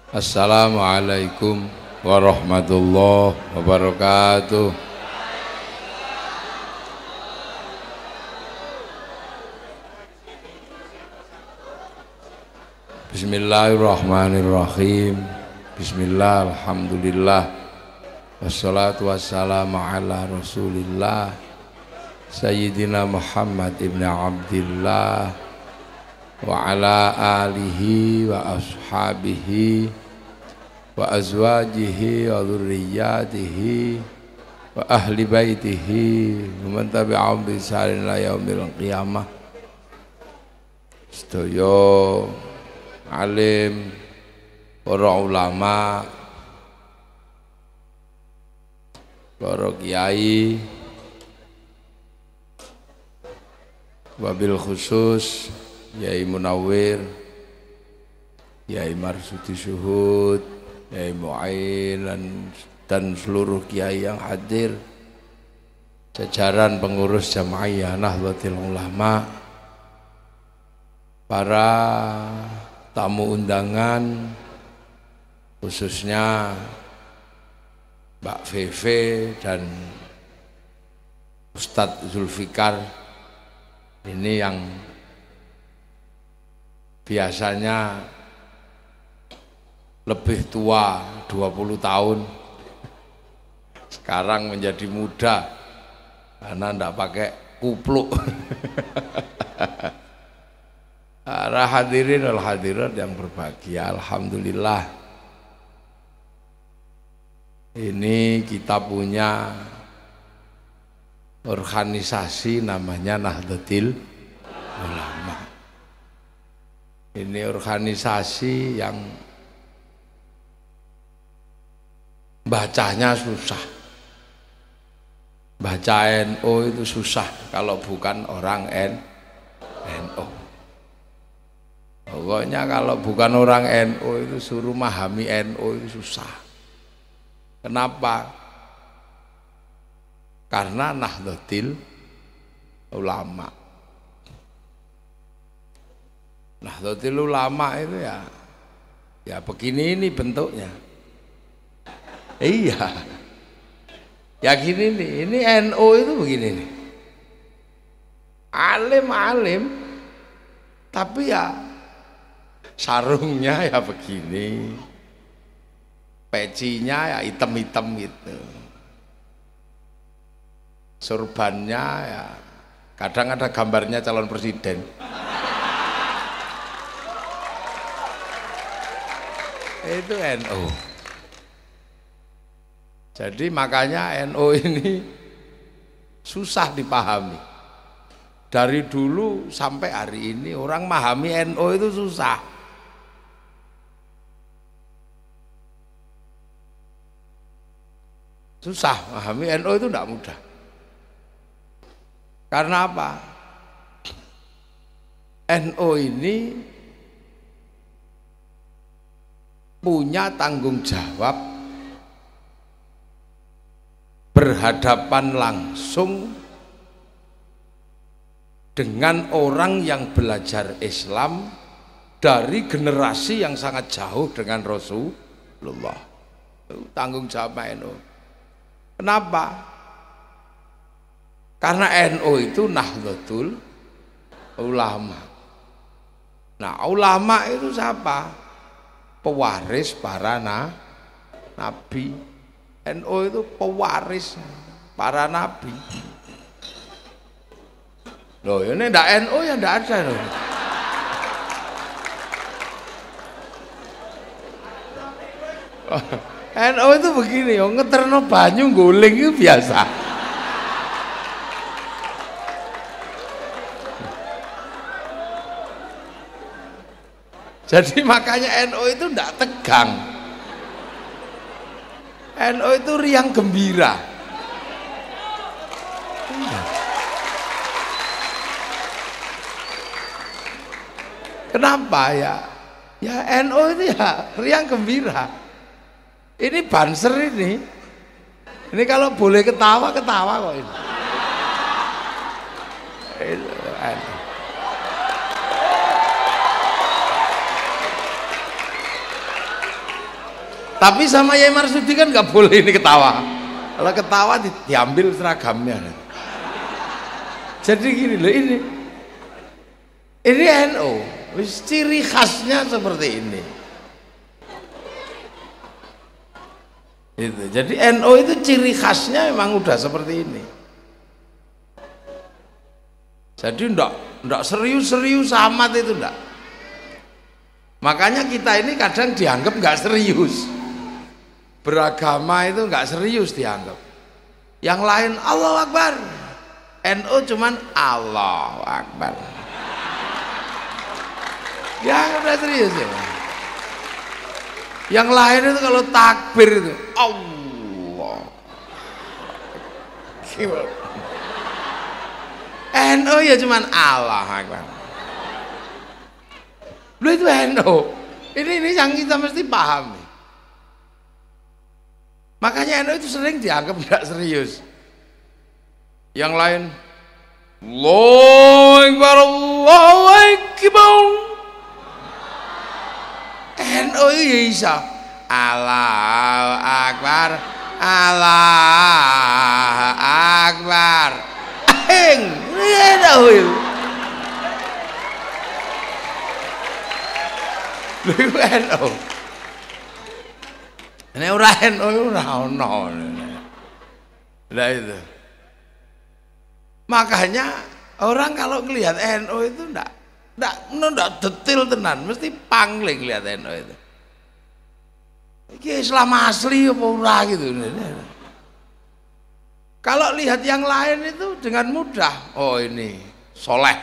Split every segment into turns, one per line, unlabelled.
Assalamualaikum warahmatullahi wabarakatuh. Bismillahirrahmanirrahim. Bismillah, alhamdulillah. Wassalatu wassalamu ala rasulillah Sayyidina Muhammad ibn Abdillah wa ala alihi wa ashabihi wa azwajihi wa dhurriyyatihi wa ahli baitihi wa man tabi'ahum bi ihsanin ila yaumil qiyamah. Sedaya alim, para ulama, para kiai, wabil khusus Yai Munawwir, Yai Marsudi Syuhud, Yai Mu'ain dan seluruh kiai yang hadir, jajaran pengurus Jamaiyah Nahdlatul Ulama, para tamu undangan, khususnya Mbak Feve dan Ustadz Zulfikar, ini yang biasanya lebih tua 20 tahun, sekarang menjadi muda karena enggak pakai kupluk. Para hadirin wal hadirat yang berbahagia, alhamdulillah ini kita punya organisasi namanya Nahdlatul Ulama. Ini organisasi yang bacanya susah. Baca NU itu susah kalau bukan orang NU. Pokoknya kalau bukan orang NU itu suruh memahami NU itu susah. Kenapa? Karena Nahdlatul Ulama. Nahdlatul Ulama itu ya begini ini bentuknya. Iya. Ya gini nih, ini NU itu begini nih. Alim-alim tapi ya sarungnya ya begini. Pecinya ya hitam-hitam gitu. Surbannya ya kadang ada gambarnya calon presiden. Itu NU. Jadi makanya NU ini susah dipahami. Dari dulu sampai hari ini orang memahami NU itu susah. Susah memahami NU itu tidak mudah. Karena apa? NU ini punya tanggung jawab berhadapan langsung dengan orang yang belajar Islam dari generasi yang sangat jauh dengan Rasulullah. Itu tanggung jawab NU. Kenapa? Karena NU itu Nahdlatul Ulama. Nah, ulama itu siapa? Pewaris para nabi. NU itu pewaris para nabi. Loh, ini ndak NU ya ndak ada loh. NU itu begini, ngeterno banyu guling itu biasa. Jadi makanya NU itu tidak tegang. NU itu riang gembira. Kenapa ya? Ya NU itu ya riang gembira. Ini Banser ini. Ini kalau boleh ketawa kok ini. Itu NU. Tapi sama Yai Marsudi kan nggak boleh ini ketawa. Kalau ketawa diambil seragamnya. Jadi gini loh, ini NU, ciri khasnya seperti ini. Itu. Jadi NU itu ciri khasnya memang udah seperti ini. Jadi ndak serius-serius amat itu ndak. Makanya kita ini kadang dianggap nggak serius. Beragama itu nggak serius dianggap. Yang lain Allahu Akbar. NU cuman Allahu Akbar. Ya udah serius ya. Yang lain itu kalau takbir itu Allah. NU ya cuman Allahu Akbar. Lu itu NU. Ini yang kita mesti paham. Makanya NU itu sering dianggap tidak serius. Yang lain Allahu Akbar, Allahu Akbar. NU ya isa Allahu Akbar, Allahu Akbar. Ya dahul. NU. Ini ora NU ora ono. Lah itu. Makanya orang kalau ngelihat NU itu enggak detail tenan, mesti pangling lihat NU itu. Iki Islam asli apa ora gitu. Kalau lihat yang lain itu dengan mudah, oh ini soleh,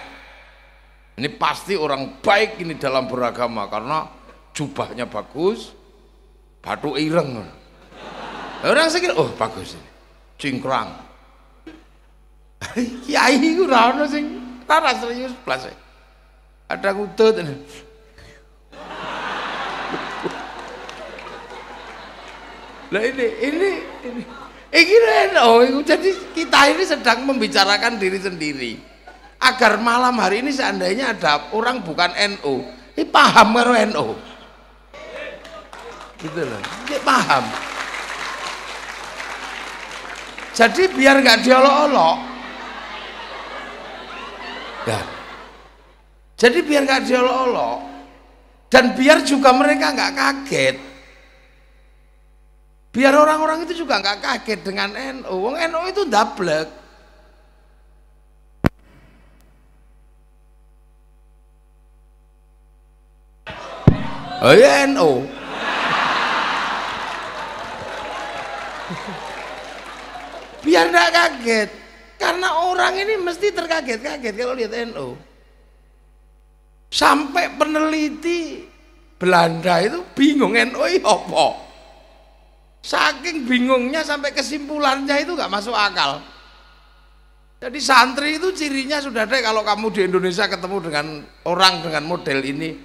ini pasti orang baik ini dalam beragama karena jubahnya bagus, batu ireng. Orang sekira, oh bagus ini, cingkrang. Kiai itu rana sing rara serius plus. Ada ngutut. Lah ini jadi kita ini sedang membicarakan diri sendiri agar malam hari ini seandainya ada orang bukan NU ini paham karo NU gitu loh, dia paham. Jadi biar nggak diolok-olok ya, jadi biar nggak diolok-olok dan biar juga mereka nggak kaget. Biar orang-orang itu juga nggak kaget dengan NU. Wong NU itu dablek. Oh ya NU. Biar nggak kaget. Karena orang ini mesti terkaget-kaget kalau lihat NU. Sampai peneliti Belanda itu bingung NU apa. Saking bingungnya sampai kesimpulannya itu nggak masuk akal. Jadi santri itu cirinya sudah ada, kalau kamu di Indonesia ketemu dengan orang dengan model ini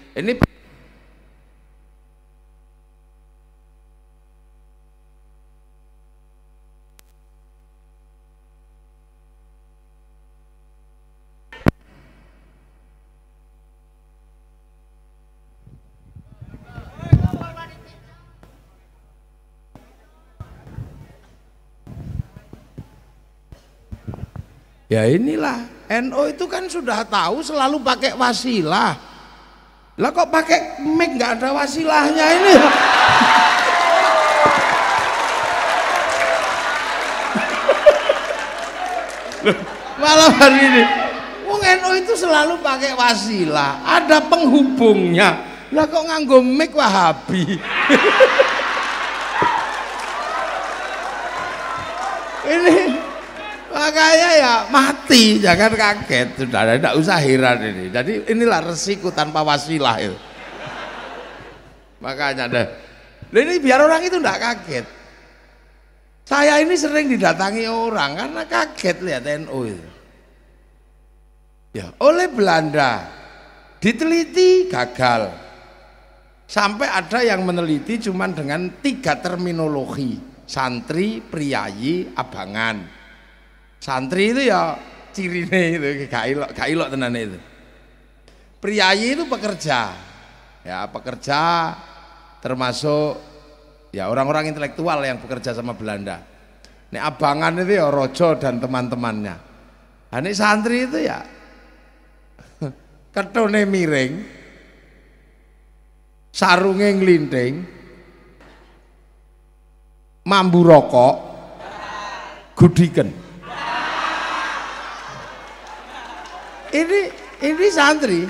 ya inilah NU itu kan sudah tahu selalu pakai wasilah. Lah kok pakai mic nggak ada wasilahnya ini? Malam hari ini, wong NU itu selalu pakai wasilah, ada penghubungnya. Lah kok nganggo mic Wahabi? Ini makanya ya mati, jangan kaget, sudah tidak usah heran ini. Jadi inilah resiko tanpa wasilah itu. Makanya deh, ini biar orang itu tidak kaget. Saya ini sering didatangi orang karena kaget lihat NU itu. Ya, oleh Belanda diteliti gagal. Sampai ada yang meneliti cuman dengan 3 terminologi: santri, priyayi, abangan. Santri itu ya cirine itu gak ilok tenan itu. Priyayi itu pekerja, ya pekerja termasuk Ya orang-orang intelektual yang bekerja sama Belanda. Ini abangan itu ya Rojo dan teman-temannya. Nah, ini santri itu ya ketone miring, sarunge nglinting, mambu rokok, gudiken. Ini santri.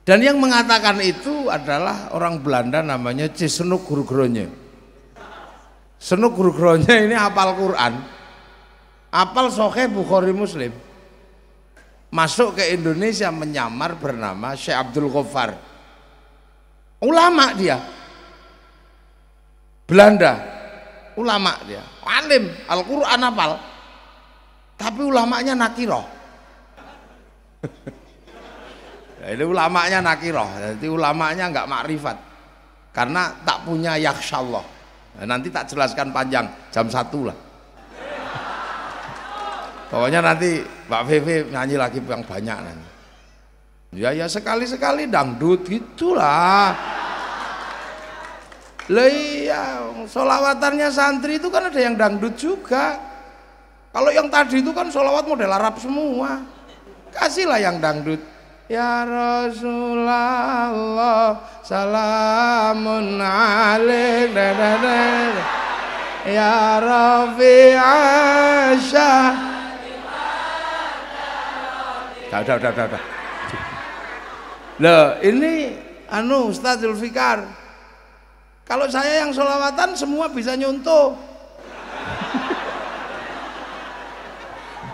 Dan yang mengatakan itu adalah orang Belanda namanya Cisnuk Gurugronje. Senuk Gurugronje ini hafal Quran, hafal Sahih Bukhari Muslim. Masuk ke Indonesia menyamar bernama Syekh Abdul Ghaffar. Ulama dia. Belanda. Ulama dia. Alim, Al-Qur'an hafal. Tapi ulamanya nakiroh. Ini ulamanya nakiroh, jadi ulamanya enggak makrifat karena tak punya yakhsyallah. Nah, nanti tak jelaskan panjang, jam 1 lah. Pokoknya nanti Mbak Vivi nyanyi lagi yang banyak nanti. Ya sekali-sekali dangdut gitulah. Lah iya, sholawatannya santri itu kan ada yang dangdut juga. Kalau yang tadi itu kan sholawat model Arab semua. Kasihlah yang dangdut. Ya Rasulullah salamun alaik ya Rafi'asya. Udah. Loh ini Ustaz Zulfikar, kalau saya yang sholawatan semua bisa nyuntuh.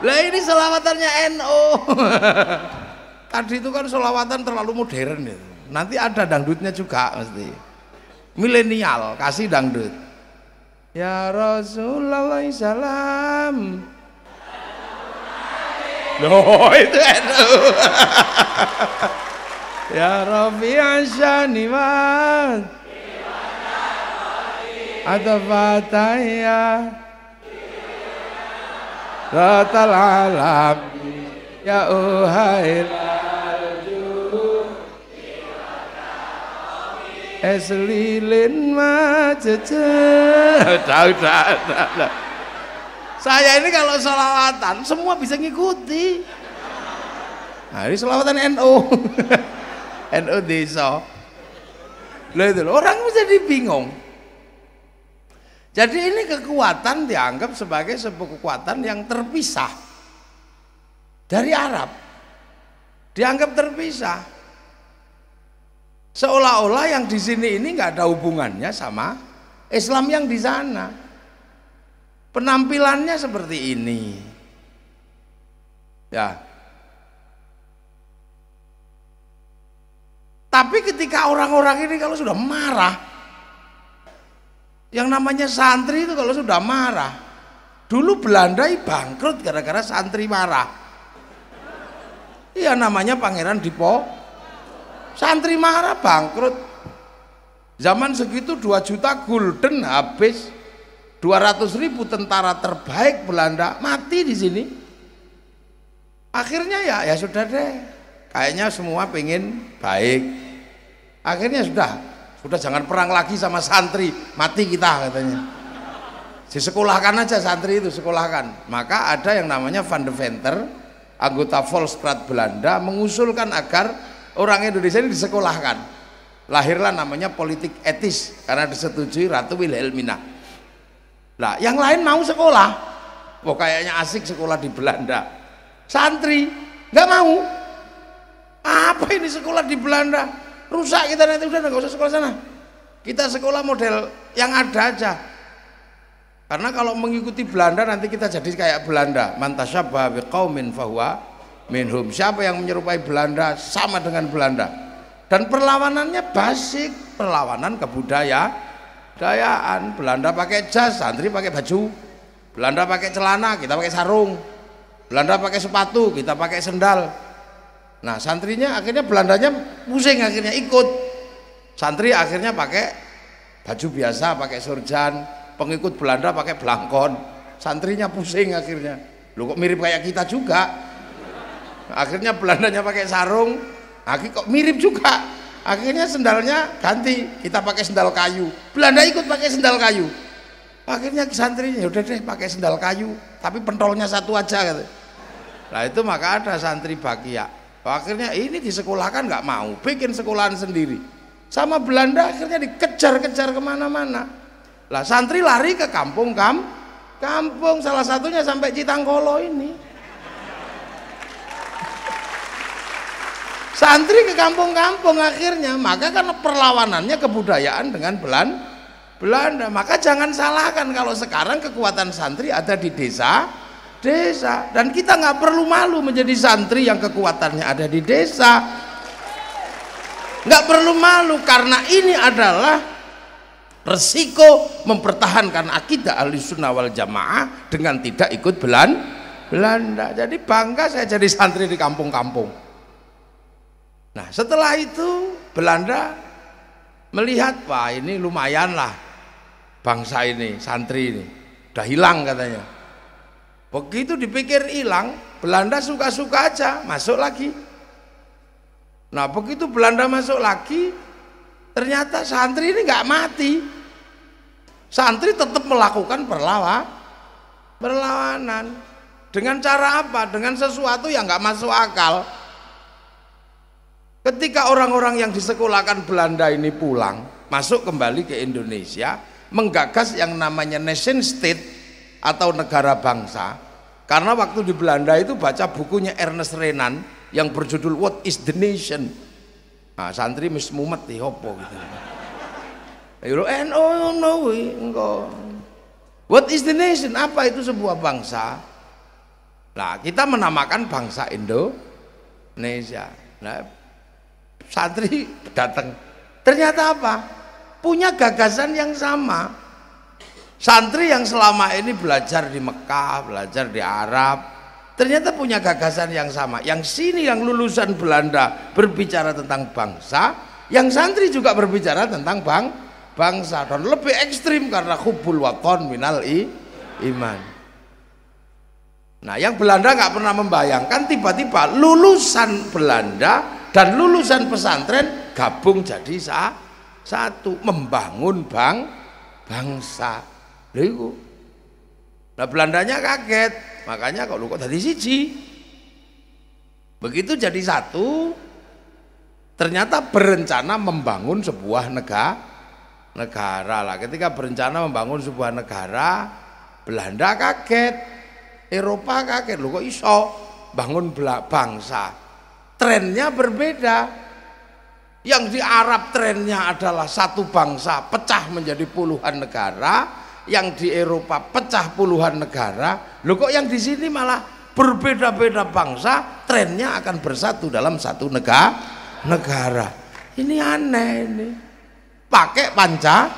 Lah ini sholawatannya NU. Tadi itu kan sholawatan terlalu modern ya. Nanti ada dangdutnya juga mesti. Milenial kasih dangdut. Ya Rasulullah salam. Loh itu NU. Ya Rafi'an syaniman Atafataya Ratal alam Ya uhail Eslilin macece. Udah. Saya ini kalau sholawatan semua bisa ngikuti. Nah ini sholawatan NU. NU desa. Loh itu orang menjadi bingung. Jadi ini kekuatan dianggap sebagai sebuah kekuatan yang terpisah dari Arab. Dianggap terpisah. Seolah-olah yang di sini ini nggak ada hubungannya sama Islam yang di sana. Penampilannya seperti ini. Ya. Tapi ketika orang-orang ini kalau sudah marah, yang namanya santri itu kalau sudah marah, dulu Belanda bangkrut gara-gara santri marah. Iya namanya Pangeran Dipo. Santri marah bangkrut. Zaman segitu 2 juta gulden habis. 200.000 tentara terbaik Belanda mati di sini. Akhirnya ya sudah deh. Kayaknya semua pengen baik. Akhirnya sudah jangan perang lagi sama santri, mati kita katanya. Disekolahkan aja santri itu, sekolahkan. Maka ada yang namanya Van de Venter, anggota Volkskrant Belanda mengusulkan agar orang Indonesia ini disekolahkan. Lahirlah namanya politik etis karena disetujui Ratu Wilhelmina. Nah, yang lain mau sekolah. Oh, kayaknya asik sekolah di Belanda. Santri nggak mau. Apa ini sekolah di Belanda? Rusak kita nanti, udah nggak usah sekolah sana. Kita sekolah model yang ada aja. Karena kalau mengikuti Belanda nanti kita jadi kayak Belanda. Man tasyabbaha biqaumin fahuwa minhum. Siapa yang menyerupai Belanda sama dengan Belanda. Dan perlawanannya basic, perlawanan kebudayaan. Belanda pakai jas, santri pakai baju. Belanda pakai celana, kita pakai sarung. Belanda pakai sepatu, kita pakai sendal. Nah, santrinya akhirnya Belandanya pusing, akhirnya ikut. Santri akhirnya pakai baju biasa, pakai surjan. Pengikut Belanda pakai belangkon. Santrinya pusing akhirnya. Loh kok mirip kayak kita juga. Akhirnya Belandanya pakai sarung, akhirnya kok mirip juga. Akhirnya sendalnya ganti, kita pakai sendal kayu. Belanda ikut pakai sendal kayu. Akhirnya santrinya, udah deh pakai sendal kayu, tapi pentolnya satu aja gitu. Nah itu maka ada santri Bakia. Akhirnya ini disekolahkan nggak mau, bikin sekolahan sendiri. Sama Belanda akhirnya dikejar-kejar kemana-mana. Lah santri lari ke kampung salah satunya sampai Citangkolo ini. Santri ke kampung-kampung akhirnya, maka karena perlawanannya kebudayaan dengan Belanda, maka jangan salahkan kalau sekarang kekuatan santri ada di desa, dan kita nggak perlu malu menjadi santri yang kekuatannya ada di desa, nggak perlu malu karena ini adalah resiko mempertahankan akidah Ahlussunnah wal Jamaah dengan tidak ikut Belanda. Jadi bangga saya jadi santri di kampung-kampung. Nah setelah itu Belanda melihat, wah ini lumayan lah bangsa ini, santri ini udah hilang katanya. Begitu dipikir hilang, Belanda suka-suka aja masuk lagi. Nah begitu Belanda masuk lagi, ternyata santri ini nggak mati. Santri tetap melakukan perlawanan. Dengan cara apa? Dengan sesuatu yang nggak masuk akal. Ketika orang-orang yang disekolahkan Belanda ini pulang, masuk kembali ke Indonesia, menggagas yang namanya nation state atau negara bangsa. Karena waktu di Belanda itu baca bukunya Ernest Renan yang berjudul What is the Nation? Nah, santri mis mumet di hopo gitu. What is the nation? Apa itu sebuah bangsa? Nah, kita menamakan bangsa Indonesia. Nah, santri datang, ternyata apa? Punya gagasan yang sama. Santri yang selama ini belajar di Mekah, belajar di Arab, ternyata punya gagasan yang sama. Yang sini yang lulusan Belanda berbicara tentang bangsa, yang santri juga berbicara tentang bangsa, dan lebih ekstrim karena hubbul waton minal iman. Nah yang Belanda nggak pernah membayangkan tiba-tiba lulusan Belanda dan lulusan pesantren gabung jadi satu, membangun bangsa. Nah Belandanya kaget, makanya kok tadi siji. Begitu jadi satu, ternyata berencana membangun sebuah negara lah. Ketika berencana membangun sebuah negara, Belanda kaget, Eropa kaget, loh kok iso bangun bangsa. Trennya berbeda. Yang di Arab trennya adalah satu bangsa pecah menjadi puluhan negara, yang di Eropa pecah puluhan negara. Loh kok yang di sini malah berbeda-beda bangsa, trennya akan bersatu dalam satu negara. Ini aneh ini. Pakai Pancasila.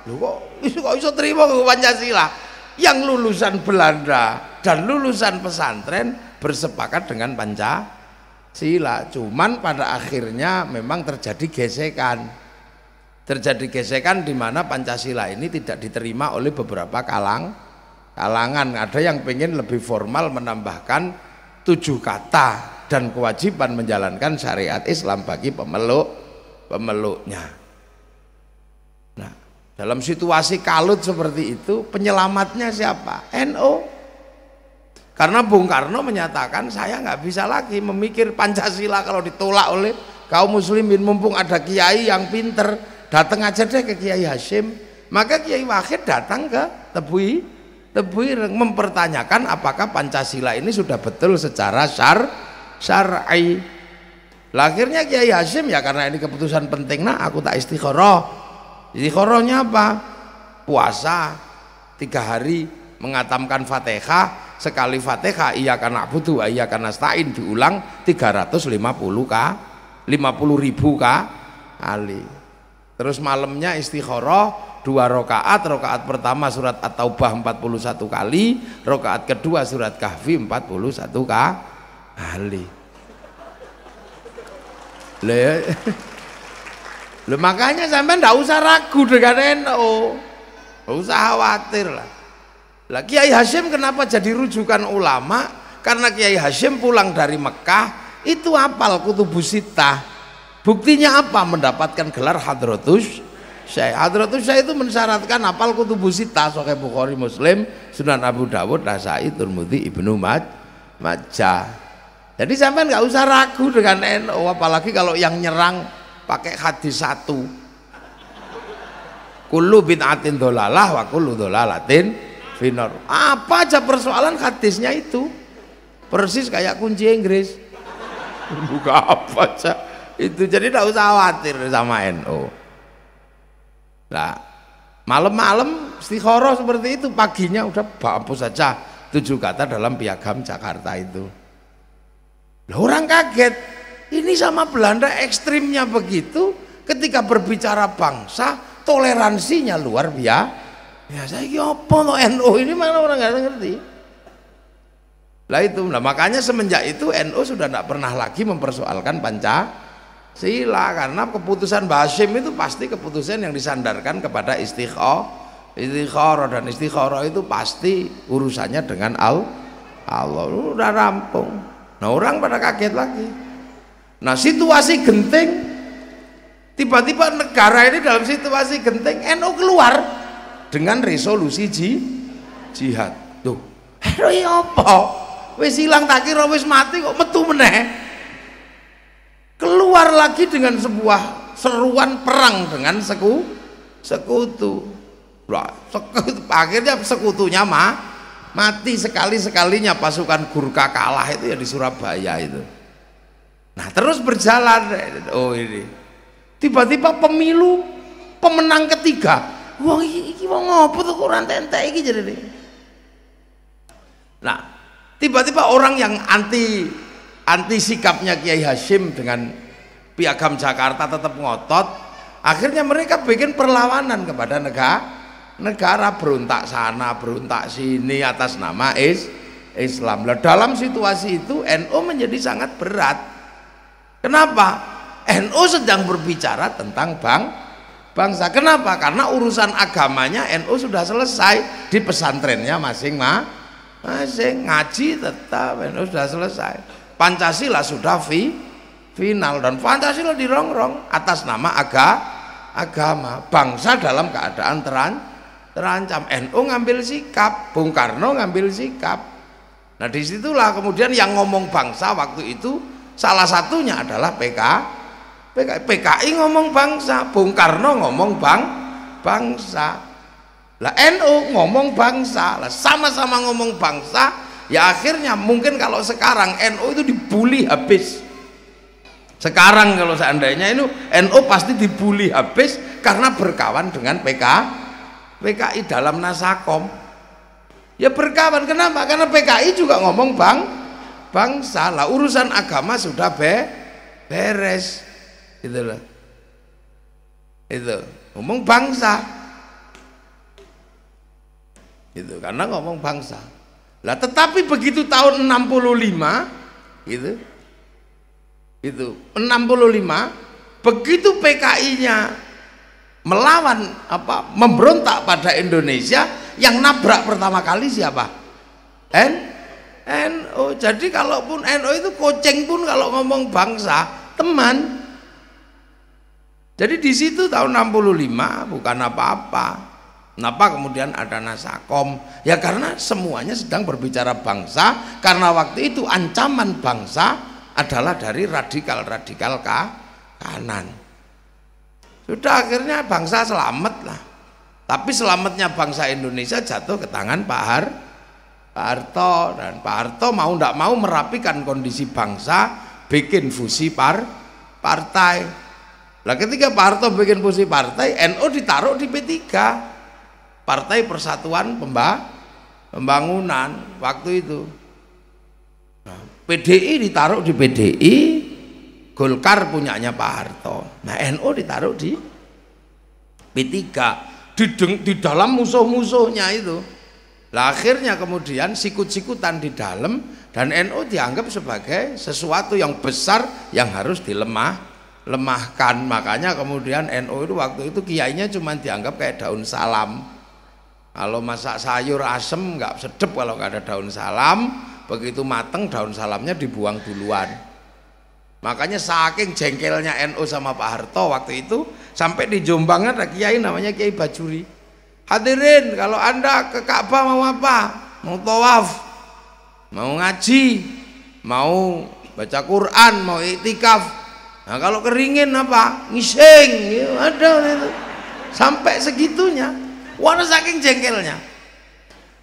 Loh kok iso terima ke Pancasila? Yang lulusan Belanda dan lulusan pesantren bersepakat dengan Pancasila, cuman pada akhirnya memang terjadi gesekan di mana Pancasila ini tidak diterima oleh beberapa kalangan. Ada yang pengen lebih formal menambahkan 7 kata dan kewajiban menjalankan syariat Islam bagi pemeluknya. Nah, dalam situasi kalut seperti itu penyelamatnya siapa? NU. Karena Bung Karno menyatakan saya nggak bisa lagi memikir Pancasila kalau ditolak oleh kaum muslimin, mumpung ada kiai yang pinter, datang aja deh ke Kiai Hasyim. Maka Kiai Wahid datang ke Tebuireng mempertanyakan apakah Pancasila ini sudah betul secara syar'i. Akhirnya Kiai Hasyim, ya karena ini keputusan penting, nah aku tak istikharah. Istikharahnya apa? Puasa 3 hari, mengatamkan Fatihah. Sekali Fatihah iyyaka na'budu wa iyyaka nasta'in diulang 350 kali. Terus malamnya istikharah 2 rakaat. Rakaat pertama surat At-Taubah 41 kali, rakaat kedua surat Kahfi 41 kali. Makanya sampai ndak usah ragu dengan NU. Ndak usah khawatir lah. Lah Kiai Hasyim kenapa jadi rujukan ulama? Karena Kiai Hasyim pulang dari Mekah itu hafal Kutubus Sittah. Buktinya apa? Mendapatkan gelar Hadratus Syekh. Hadratus Syekh itu mensyaratkan hafal kutubus sittah, Sahih Bukhari, Muslim, Sunan Abu Dawud, Nasai, Tirmidzi, Ibnu Majah. Jadi sampai nggak usah ragu dengan NU, apalagi kalau yang nyerang pakai hadis satu. Kullu bid'atin dholalah wa kullu dholalatin finnar. Apa aja persoalan hadisnya itu. Persis kayak kunci Inggris. Buka apa aja itu, jadi tidak usah khawatir sama NU. Nah, malam-malam istikharah seperti itu, paginya udah hapus saja 7 kata dalam Piagam Jakarta itu. Lah, orang kaget, ini sama Belanda ekstrimnya begitu, ketika berbicara bangsa toleransinya luar biasa. Ya saya apa no NU ini, mana orang nggak ngerti. Lah itu, nah makanya semenjak itu NU sudah tidak pernah lagi mempersoalkan Pancasila, karena keputusan Mbah Hasyim itu pasti keputusan yang disandarkan kepada istikharah, dan istikharah itu pasti urusannya dengan Allah. Udah rampung. Nah, orang pada kaget lagi. Nah, situasi genting, tiba-tiba negara ini dalam situasi genting, NU keluar dengan resolusi jihad. Tuh, ini apa? Wis hilang tak kira wis mati kok metu meneh. Keluar lagi dengan sebuah seruan perang dengan sekutu. Akhirnya sekutunya mati, sekali-sekalinya pasukan Gurkha kalah itu ya di Surabaya itu. Nah, terus berjalan, oh ini tiba-tiba pemilu pemenang ketiga. Wah, iki wong ngopo tuh kurang entek iki jadi. Nah, tiba-tiba orang yang anti sikapnya Kiai Hasyim dengan Piagam Jakarta tetap ngotot, akhirnya mereka bikin perlawanan kepada negara, berontak sana berontak sini atas nama Islam. Lah, dalam situasi itu NU menjadi sangat berat. Kenapa? NU sedang berbicara tentang bangsa. Kenapa? Karena urusan agamanya NU sudah selesai di pesantrennya masing-masing, ngaji tetap NU sudah selesai. Pancasila sudah final, dan Pancasila dirongrong atas nama agama. Bangsa dalam keadaan terancam. NU ngambil sikap, Bung Karno ngambil sikap. Nah, disitulah kemudian yang ngomong bangsa waktu itu salah satunya adalah PKI ngomong bangsa, Bung Karno ngomong bangsa. Lah, NU ngomong bangsa, lah sama-sama ngomong bangsa, ya akhirnya mungkin kalau sekarang NU itu dibully habis. Sekarang kalau seandainya NU pasti dibully habis karena berkawan dengan PKI dalam Nasakom. Ya berkawan, kenapa? Karena PKI juga ngomong bangsa. Lah, urusan agama sudah beres. Gitu loh. Itu ngomong bangsa. Itu karena ngomong bangsa. Lah, tetapi begitu tahun 65 gitu. Itu 65 begitu PKI-nya melawan memberontak pada Indonesia, yang nabrak pertama kali siapa? NU. Jadi kalaupun NU itu kucing pun kalau ngomong bangsa teman. Jadi di situ tahun 65 bukan apa-apa. Kenapa kemudian ada Nasakom? Ya karena semuanya sedang berbicara bangsa, karena waktu itu ancaman bangsa adalah dari radikal-radikal kanan. Sudah, akhirnya bangsa selamat lah. Tapi selamatnya bangsa Indonesia jatuh ke tangan Pak Harto, dan Pak Harto mau tidak mau merapikan kondisi bangsa, bikin fusi partai. Lah, ketika Pak Harto bikin fusi partai, NU ditaruh di P3, Partai Persatuan Pembangunan waktu itu. Nah, PDI ditaruh di PDI, Golkar punyanya Pak Harto. Nah, NU ditaruh di P3 di dalam musuh-musuhnya itu. Lah, akhirnya kemudian sikut-sikutan di dalam, dan NU dianggap sebagai sesuatu yang besar yang harus dilemahkan. Makanya kemudian NU itu waktu itu kiainya cuma dianggap kayak daun salam. Kalau masak sayur asem nggak sedep kalau nggak ada daun salam, begitu mateng daun salamnya dibuang duluan. Makanya saking jengkelnya NU sama Pak Harto waktu itu, sampai di Jombang ada kiai namanya Kiai Bajuri. Hadirin, kalau Anda ke Ka'bah mau apa? Mau tawaf, mau ngaji, mau baca Quran, mau iktikaf. Nah kalau keringin apa? Ngising, ya, ada itu. Sampai segitunya. Wah, saking jengkelnya.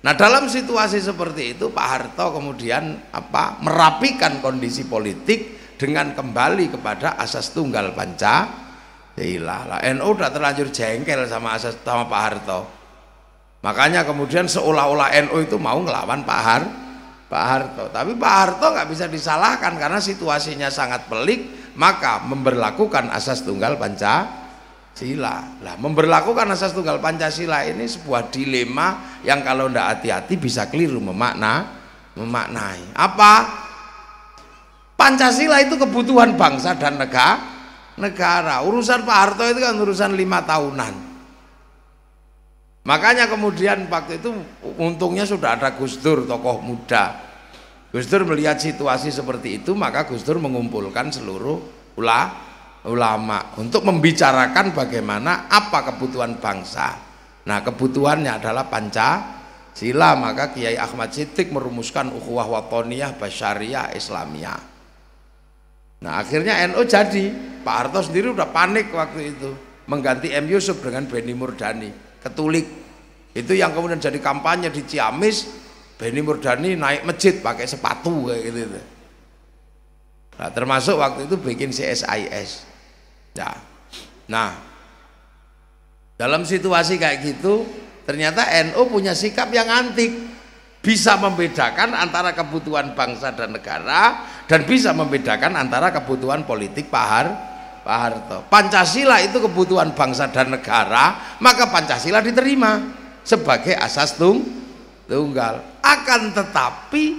Nah dalam situasi seperti itu Pak Harto kemudian merapikan kondisi politik dengan kembali kepada asas tunggal Pancasila. Lah NU udah terlanjur jengkel sama Pak Harto. Makanya kemudian seolah-olah NU itu mau ngelawan Pak Harto. Tapi Pak Harto nggak bisa disalahkan karena situasinya sangat pelik, maka memberlakukan asas tunggal Pancasila. Lah memberlakukan asas tunggal Pancasila ini sebuah dilema yang kalau ndak hati-hati bisa keliru memaknai. Apa? Pancasila itu kebutuhan bangsa dan negara. Urusan Pak Harto itu kan urusan 5 tahunan. Makanya kemudian waktu itu untungnya sudah ada Gus Dur, tokoh muda. Gus Dur melihat situasi seperti itu, maka Gus Dur mengumpulkan seluruh ulama untuk membicarakan bagaimana apa kebutuhan bangsa. Nah kebutuhannya adalah Pancasila, maka Kiai Ahmad Siddiq merumuskan ukhuwah watoniyah basyariah Islamiyah. Nah akhirnya NU jadi. Pak Harto sendiri udah panik waktu itu mengganti M. Yusuf dengan Benny Murdani, Katolik. Itu yang kemudian jadi kampanye di Ciamis. Benny Murdani naik masjid pakai sepatu kayak gitu. Nah termasuk waktu itu bikin CSIS ya. Nah dalam situasi kayak gitu ternyata NU punya sikap yang antik, bisa membedakan antara kebutuhan bangsa dan negara dan bisa membedakan antara kebutuhan politik Pak Harto. Pancasila itu kebutuhan bangsa dan negara, maka Pancasila diterima sebagai asas tunggal. Akan tetapi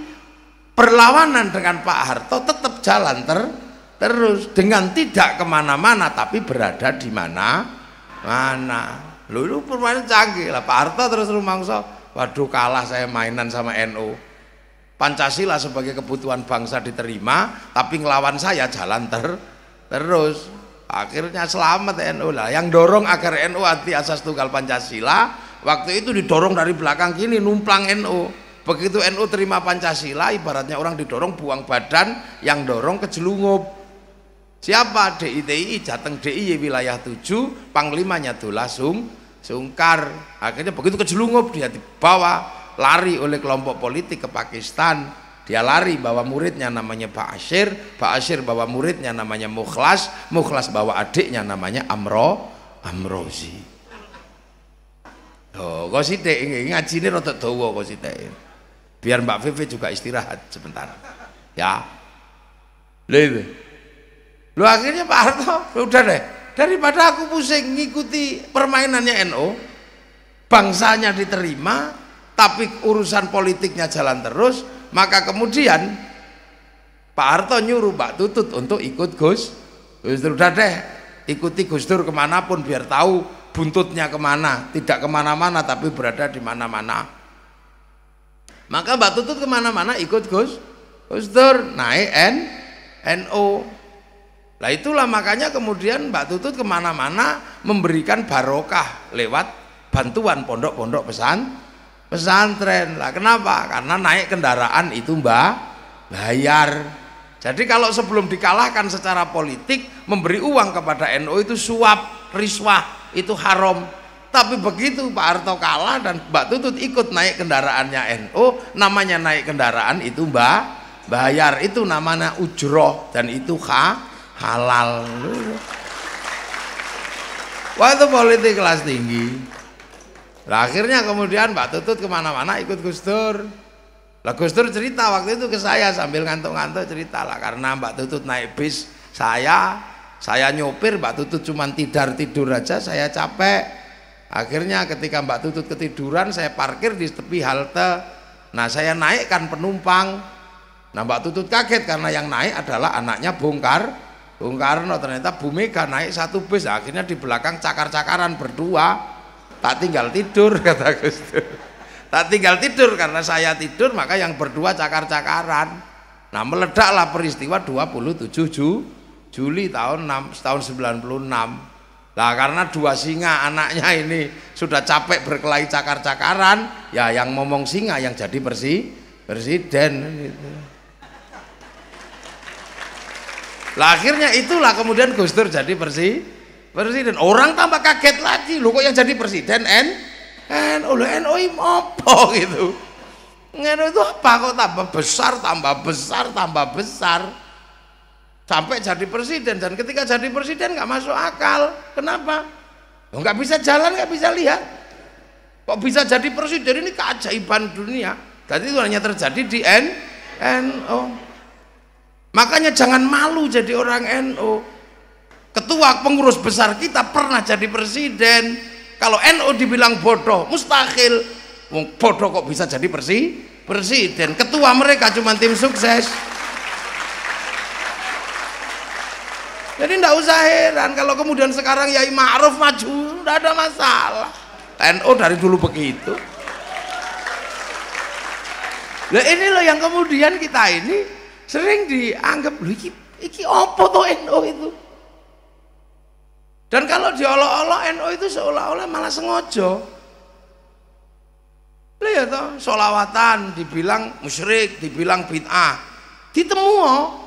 perlawanan dengan Pak Harto tetap jalan terus dengan tidak kemana-mana tapi berada di mana. Lu permainan canggih lah Pak Harto terus rumangsa, waduh kalah saya mainan sama NU. Pancasila sebagai kebutuhan bangsa diterima tapi ngelawan saya jalan terus. Akhirnya selamat NU lah. Yang dorong agar NU anti asas tunggal Pancasila waktu itu didorong dari belakang kini numplang NU. Begitu NU terima Pancasila ibaratnya orang didorong buang badan, yang dorong kejelungup. Siapa? DITI Jateng DIY wilayah 7, panglimanya Dola Sungkar. Akhirnya begitu kejelungup dia dibawa lari oleh kelompok politik ke Pakistan. Dia lari bawa muridnya namanya Pak Asyir bawa muridnya namanya Mukhlas bawa adiknya namanya Amrozi. Oh, kok sithik ngajine rada dawa kok sithik. Biar Mbak Vivi juga istirahat sebentar ya. Lu akhirnya Pak Harto udah deh, daripada aku pusing ngikuti permainannya NU, bangsanya diterima tapi urusan politiknya jalan terus, maka kemudian Pak Harto nyuruh Mbak Tutut untuk ikut Gus Dur. Udah deh, ikuti Gus Dur kemanapun biar tahu buntutnya kemana, tidak kemana-mana tapi berada di mana-mana. Maka Mbak Tutut kemana-mana ikut Gus Dur, naik NU. Lah itulah makanya kemudian Mbak Tutut kemana-mana memberikan barokah lewat bantuan pondok-pondok pesantren. Lah kenapa? Karena naik kendaraan itu bayar. Jadi kalau sebelum dikalahkan secara politik memberi uang kepada NU itu suap, riswah, itu haram. Tapi begitu Pak Harto kalah dan Mbak Tutut ikut naik kendaraannya NU, namanya naik kendaraan itu bayar, itu namanya ujroh dan itu halal. Wah itu politik kelas tinggi. Nah, akhirnya kemudian Mbak Tutut kemana-mana ikut Gus Dur. Lah Gus Dur cerita waktu itu ke saya sambil ngantuk-ngantuk cerita lah, karena Mbak Tutut naik bis saya nyopir, Mbak Tutut cuman tidur aja, saya capek. Akhirnya ketika Mbak Tutut ketiduran, saya parkir di tepi halte. Nah saya naikkan penumpang. Nah Mbak Tutut kaget karena yang naik adalah anaknya Bung Karno. Ternyata Bu Mega naik satu bis. Akhirnya di belakang cakar-cakaran berdua. Tak tinggal tidur kata Gus Dur. Tak tinggal tidur karena saya tidur, maka yang berdua cakar-cakaran. Nah, meledaklah peristiwa 27 Juli tahun 96. Nah, karena dua singa anaknya ini sudah capek berkelahi cakar-cakaran, ya yang ngomong singa yang jadi presiden gitu. Lah akhirnya itulah kemudian Gus Dur jadi presiden. Orang tambah kaget lagi, loh kok yang jadi presiden NU, NU apa gitu. NU itu apa kok tambah besar sampai jadi presiden. Dan ketika jadi presiden nggak masuk akal. Kenapa? Nggak bisa jalan, nggak bisa lihat. Kok bisa jadi presiden? Ini keajaiban dunia. Dan itu hanya terjadi di NU. Makanya jangan malu jadi orang NU. Ketua pengurus besar kita pernah jadi presiden. Kalau NU dibilang bodoh, mustahil. Bodoh kok bisa jadi presiden. Ketua mereka cuma tim sukses. Jadi tidak usah heran kalau kemudian sekarang Yai Ma'ruf maju, tidak ada masalah. NU dari dulu begitu. Nah ini loh yang kemudian kita ini sering dianggap iki apa toh NU itu. Dan kalau diolok-olok NU itu seolah-olah malah sengaja. Lihat toh, sholawatan dibilang musyrik, dibilang bid'ah, ditemu.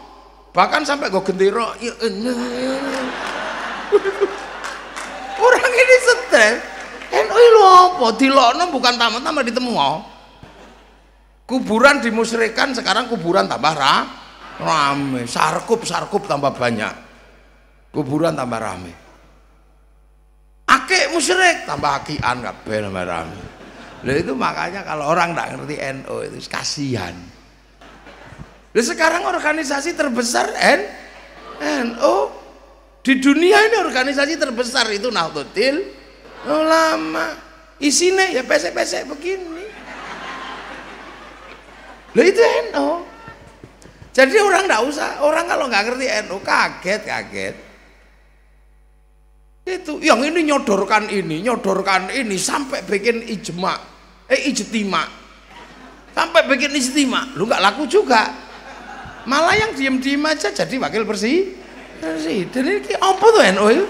Bahkan sampai gue gendera, orang ini stres. NU itu apa? Dilokno bukan tamat-tamat ditemu. Kuburan dimusyrikan, sekarang kuburan tambah rame. Sarkup tambah banyak. Kuburan tambah rame. Akik musyrik tambah akian kabeh tambah rame. Lah itu makanya kalau orang tidak ngerti NU itu kasihan. Lah sekarang organisasi terbesar NU di dunia ini, organisasi terbesar itu Nahdlatul Ulama. Isinya ya pesek-pesek begini. Lah itu NU. Jadi orang enggak usah, orang kalau nggak ngerti NU kaget. Itu yang ini nyodorkan ini sampai bikin ijtima. Sampai bikin ijtima. Lu nggak laku juga. Malah yang diem-diem aja jadi wakil presiden. Ini apa tuh NU itu?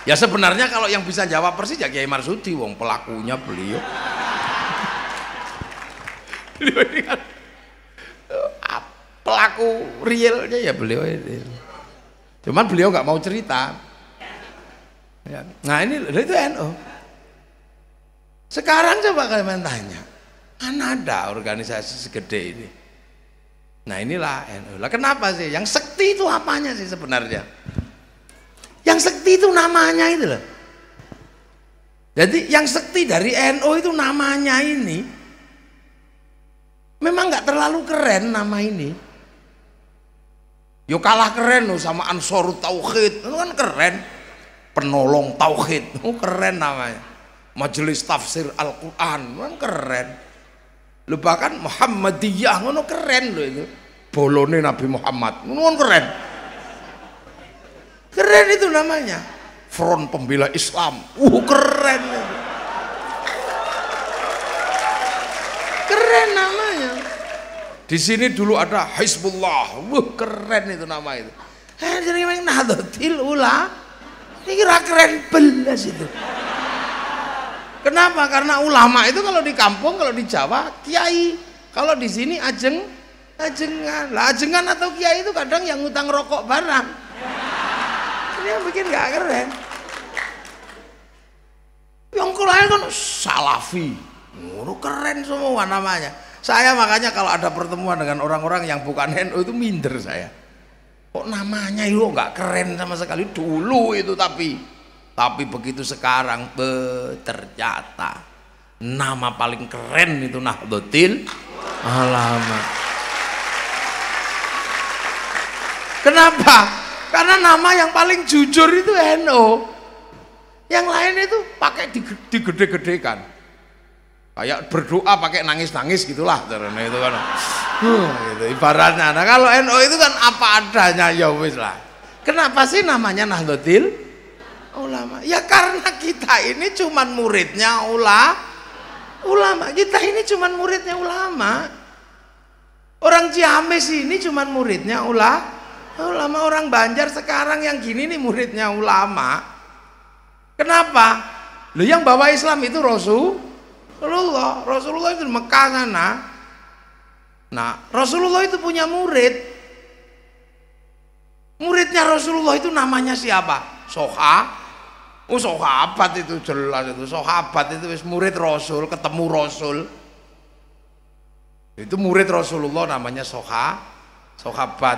Ya sebenarnya kalau yang bisa jawab persis ya Kiai Marsudi, wong pelakunya beliau. Pelaku realnya ya beliau ini. Cuman beliau nggak mau cerita. Nah ini itu NU. Sekarang coba kalian tanya, mana ada organisasi segede ini? Nah inilah NU. Lah kenapa sih? Yang sekti itu apanya sih sebenarnya? Yang sekti itu namanya itu loh. Jadi yang sekti dari NU itu namanya ini memang nggak terlalu keren nama ini. Yo kalah keren loh sama Ansarut Tauhid, itu kan keren. Penolong Tauhid, itu keren namanya. Majelis Tafsir Al-Quran, kan keren. Lu bahkan Muhammadiyah, itu keren loh itu. Bolone Nabi Muhammad, itu kan keren. Keren itu namanya. Front Pembela Islam, keren itu. Keren namanya. Di sini dulu ada Hizbullah, keren itu nama itu. Jadi memang Nahdlatul Ulama, ini kira keren belas itu. Kenapa? Karena ulama itu kalau di kampung, kalau di Jawa kiai, kalau di sini ajengan. Lah ajengan atau kiai itu kadang yang ngutang rokok barang. Ini yang bikin nggak keren. Yang lain kan Salafi, keren semua namanya. Saya makanya kalau ada pertemuan dengan orang-orang yang bukan NU itu minder saya. Kok namanya itu nggak keren sama sekali dulu itu, tapi begitu sekarang ternyata nama paling keren itu Nahdlatul Ulama. Kenapa? Karena nama yang paling jujur itu NU. Yang lain itu pakai digede-gedekan. Kayak berdoa pakai nangis-nangis gitulah, karena itu kan gitu, ibaratnya. Nah kalau NU itu kan apa adanya, ya wis lah. Kenapa sih namanya Nahdlatul Ulama? Ya karena kita ini cuman muridnya ulama. Kita ini cuman muridnya ulama. Orang Ciamis ini cuman muridnya ulama, orang Banjar sekarang yang gini nih muridnya ulama. Kenapa? Loh, yang bawa Islam itu Rasulullah itu di Mekah sana. Nah, Rasulullah itu punya muridnya Rasulullah itu namanya siapa? Sahabat itu jelas, itu sahabat itu murid Rasul, ketemu Rasul itu murid Rasulullah, namanya sahabat.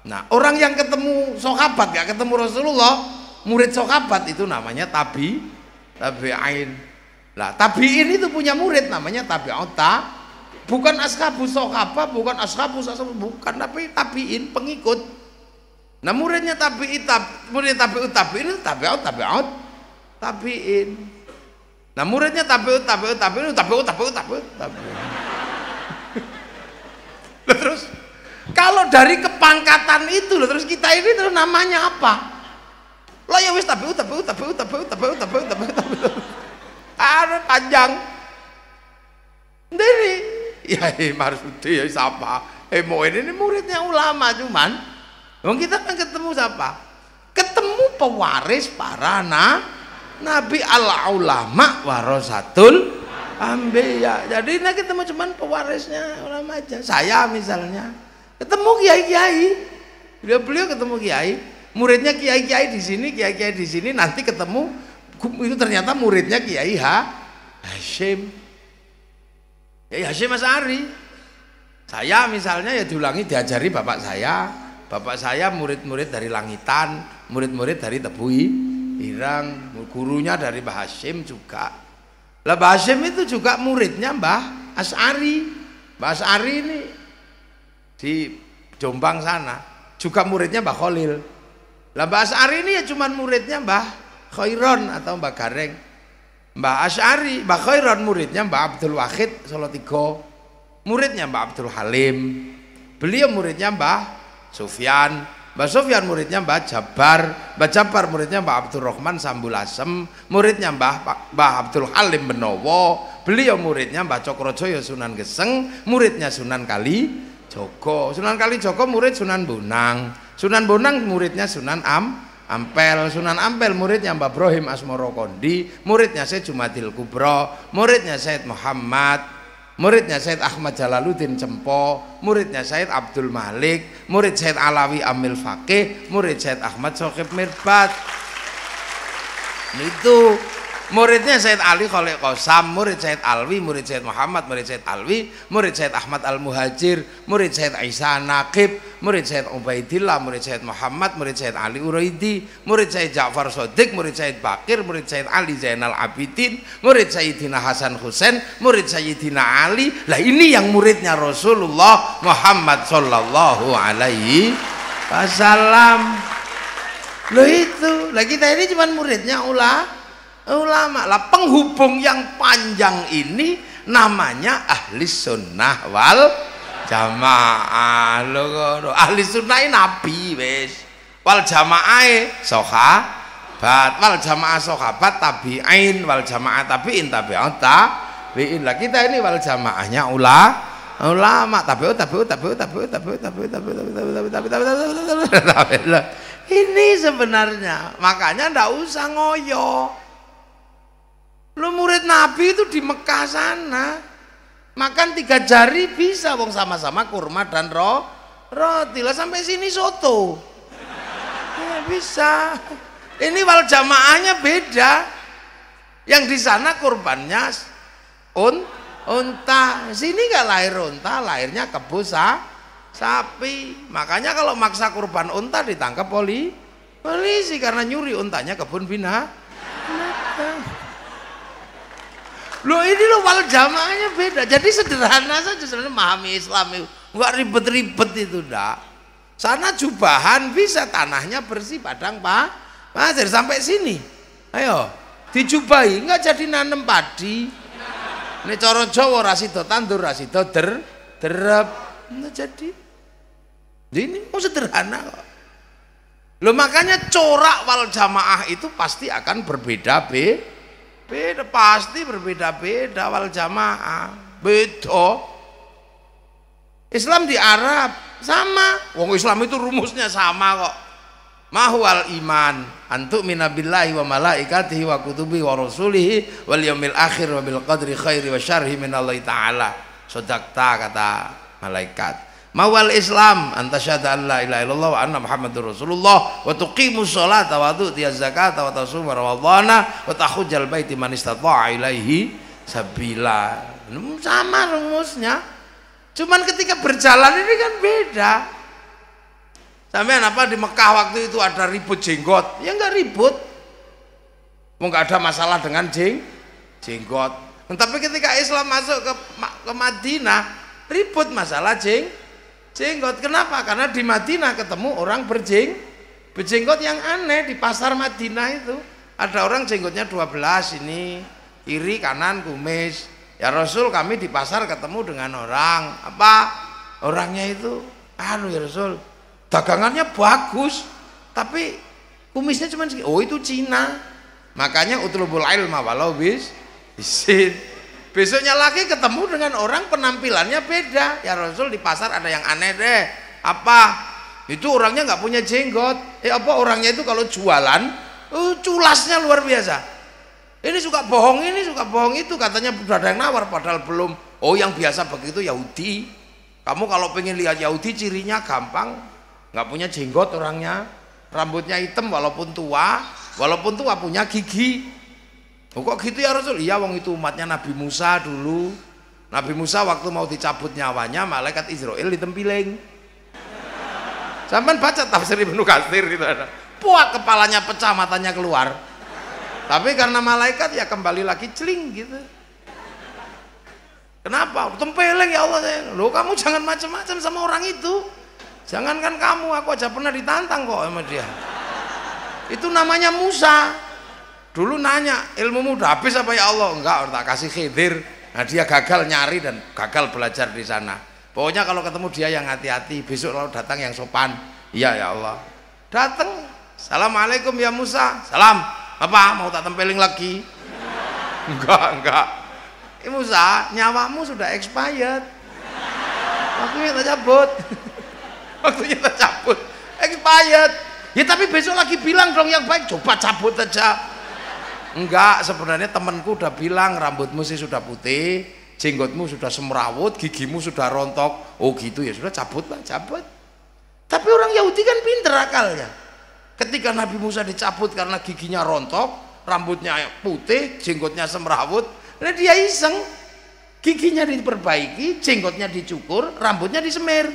Nah, orang yang ketemu sahabat gak ketemu Rasulullah, murid sahabat itu namanya tabi'in. Lah, tabi'in itu punya murid namanya tabi'ut, bukan ashabus sahabat, bukan ashabus bukan, tapi tabi'in, pengikut. Nah, muridnya tabi'in tabi'in, tabi'in. Nah, muridnya tabi'in tabi'in. Terus kalau dari kepangkatan itu loh, terus kita ini terus namanya apa? Lah ya wis tabi'ut. Ada panjang. Dari ya Marsudi ya siapa? Mau ini muridnya ulama cuman. Wong kita kan ketemu siapa? Ketemu pewaris para nabi, al ulama warasatul ambiya. Jadi nah ketemu cuman pewarisnya ulama aja. Saya misalnya ketemu kiai-kiai, beliau ketemu kiai, muridnya kiai-kiai di sini, nanti ketemu itu ternyata muridnya Kiai Hashim Asy'ari. Saya misalnya ya diajari bapak saya murid-murid dari Langitan, murid-murid dari Tebuhi Irang, gurunya dari Mbah Hashim juga. Lah Mbah Hashim itu juga muridnya Mbah Asy'ari. Mbah Asy'ari ini di Jombang sana juga muridnya Mbah Khalil. Lah Mbah Asy'ari ini ya cuman muridnya Mbah Khairon atau Mbah Gareng. Mbah Asy'ari, Mbah Khairon muridnya Mbah Abdul Wahid Solotigo, muridnya Mbah Abdul Halim. Beliau muridnya Mbah Sufyan, Mbah Sufyan muridnya Mbah Jabar, Mbah Jabar muridnya Mbah Abdul Rahman Sambulasem, muridnya Mbah Abdul Halim Benowo. Beliau muridnya Mbah Cokrojoyo Sunan Geseng, muridnya Sunan Kalijogo. Sunan Kalijogo murid Sunan Bonang. Sunan Bonang muridnya Sunan Ampel. Sunan Ampel muridnya Mbah Ibrahim Asmoro Kondi, muridnya Syed Jumadil Kubro, muridnya Syed Muhammad, muridnya Syed Ahmad Jalaluddin Cempo, muridnya Syed Abdul Malik, murid Syed Alawi Amil Fakih, murid Syed Ahmad Sokib Mirbat. Itu muridnya Syed Ali Khalil Qasam, murid Syed Alwi, murid Syed Muhammad, murid Syed Alwi, murid Syed Ahmad Al-Muhajir, murid Syed Isa Naqib, murid Syed Ubaidillah, murid Syed Muhammad, murid Syed Ali Uraidi, murid Syed Ja'far Shodiq, murid Syed Bakir, murid Syed Ali Zainal Abidin, murid Sayyidina Hasan Husain, murid Sayyidina Ali. Lah ini yang muridnya Rasulullah Muhammad sallallahu alaihi wasallam. Loh itu, lah kita ini cuma muridnya ulama. Lah penghubung yang panjang ini namanya ahli sunnah wal jamaah. Loh, ahli sunnah nabi wis, wal jamaah sahabat, wal jamaah sahabat tabi'in, wal jamaah tabi'in tabi'ut tabi'in. Lah kita ini wal jamaahnya ulama tabi'ut. Ini sebenarnya makanya ndak usah ngoyo. Lu murid Nabi itu di Mekah sana makan 3 jari bisa, wong sama-sama kurma dan roti. Lah sampai sini soto ya bisa. Ini wal jamaahnya beda. Yang di sana kurbannya unta, sini nggak lahir unta, lahirnya kebo sapi. Makanya kalau maksa kurban unta ditangkap polisi karena nyuri untanya kebun binatang. Loh ini loh wal jamaahnya beda. Jadi sederhana saja sebenarnya memahami Islam itu, nggak ribet-ribet itu dah. Sana jubahan bisa, tanahnya bersih, padang pasir sampai sini. Ayo dijubahi, nggak jadi nanem padi. Ini coro Jawa rasido tandur rasido derep nggak jadi. Ini mau sederhana kok. Loh makanya corak wal jamaah itu pasti akan beda, pasti berbeda-beda. Wal jamaah beda. Islam di Arab sama. Wong Islam itu rumusnya sama kok. Mahwal iman antuk minabillahi wa malaikatihi wa kutubihi wa rasulihi wal yaumil akhir wa bil qadri khairi wa syarhi minallahi ta'ala. Sodakta kata malaikat. Mawal Islam antasyhadu an la ilaha illallah wa anna muhammadur rasulullah wa tuqimus sholata wa tu'tiyaz zakata wa tasuma ramadhana wa tahujjal baiti man istata'a ilaihi sabila. Sama rumusnya. Cuman ketika berjalan ini kan beda. Sampean apa di Mekah waktu itu ada ribut jenggot? Ya enggak ribut. Mau enggak ada masalah dengan jenggot. Tapi ketika Islam masuk ke Madinah, ribut masalah jenggot. Kenapa? Karena di Madinah ketemu orang berjenggot yang aneh. Di pasar Madinah itu ada orang jenggotnya 12 ini, kiri kanan kumis. Ya Rasul, kami di pasar ketemu dengan orang apa? Orangnya itu ya Rasul, dagangannya bagus tapi kumisnya cuma segini. Oh itu Cina. Makanya utlubul ilma walau bisin. Besoknya lagi ketemu dengan orang penampilannya beda. Ya Rasul, di pasar ada yang aneh deh. Apa? Itu orangnya nggak punya jenggot. Apa orangnya itu kalau jualan culasnya luar biasa. Ini suka bohong ini, suka bohong itu. Katanya sudah ada yang nawar padahal belum. Oh yang biasa begitu Yahudi. Kamu kalau pengen lihat Yahudi cirinya gampang. Nggak punya jenggot orangnya. Rambutnya hitam walaupun tua punya gigi. Oh, kok gitu ya Rasul? Iya, wong itu umatnya Nabi Musa dulu. Nabi Musa waktu mau dicabut nyawanya, malaikat Israel ditempiling. Sampai baca tafsir Ibnu Katsir itu ada. Puak, kepalanya pecah, matanya keluar. Tapi karena malaikat ya kembali lagi celing gitu. Kenapa? Tempeleng ya Allah. Loh, kamu jangan macam-macam sama orang itu. Jangankan kamu, aku aja pernah ditantang kok sama dia. Itu namanya Musa. Dulu nanya, ilmumu udah habis apa ya Allah? Enggak, tak kasih Khidir. Nah dia gagal nyari dan gagal belajar di sana. Pokoknya kalau ketemu dia yang hati-hati. Besok kalau datang yang sopan. Iya ya Allah. Datang, assalamualaikum ya Musa. Salam. Apa? Mau tak tempeling lagi? Enggak. Musa, nyawamu sudah expired. Waktunya tak cabut. Waktunya tak cabut. Expired. Ya tapi besok lagi bilang dong yang baik. Coba cabut aja. Enggak, sebenarnya temanku udah bilang rambutmu sih sudah putih, jenggotmu sudah semrawut, gigimu sudah rontok. Oh gitu ya, sudah cabut. Tapi orang Yahudi kan pinter akalnya. Ketika Nabi Musa dicabut karena giginya rontok, rambutnya putih, jenggotnya semrawut, nah dia iseng, giginya diperbaiki, jenggotnya dicukur, rambutnya disemir,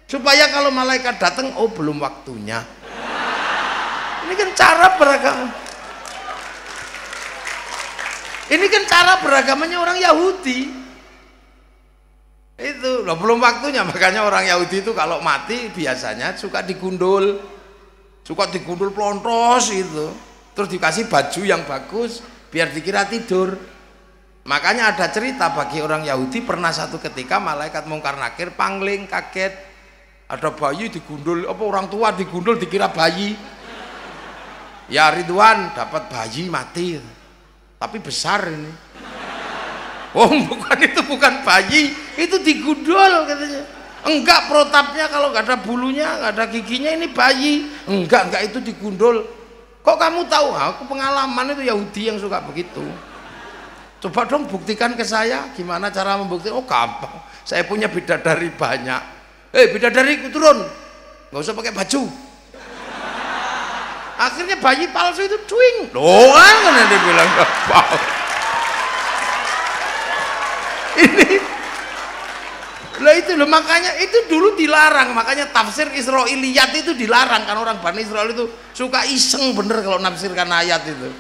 supaya kalau malaikat datang, oh belum waktunya. Ini kan cara beragama. Ini kan cara beragamanya orang Yahudi. Itu loh, belum waktunya. Makanya orang Yahudi itu kalau mati biasanya suka digundul plontos itu. Terus dikasih baju yang bagus biar dikira tidur. Makanya ada cerita bagi orang Yahudi, pernah satu ketika malaikat mungkar nakir pangling kaget. Ada bayi digundul, apa orang tua digundul dikira bayi. Ya Ridwan dapat bayi mati. Tapi besar ini. Oh bukan bayi, itu digundul katanya. Enggak, protapnya kalau nggak ada bulunya, nggak ada giginya, ini bayi. Enggak itu digundul. Kok kamu tahu? Aku pengalaman, itu Yahudi yang suka begitu. Coba dong buktikan ke saya, gimana cara membuktikan? Oh gampang, saya punya bidadari banyak. Bidadari turun, nggak usah pakai baju. Akhirnya bayi palsu itu cuing doang kan dia bilang gampang. Ini lah itu loh, makanya itu dulu dilarang. Makanya tafsir Israiliyat itu dilarang kan, orang Bani Israel itu suka iseng bener kalau nafsirkan ayat itu.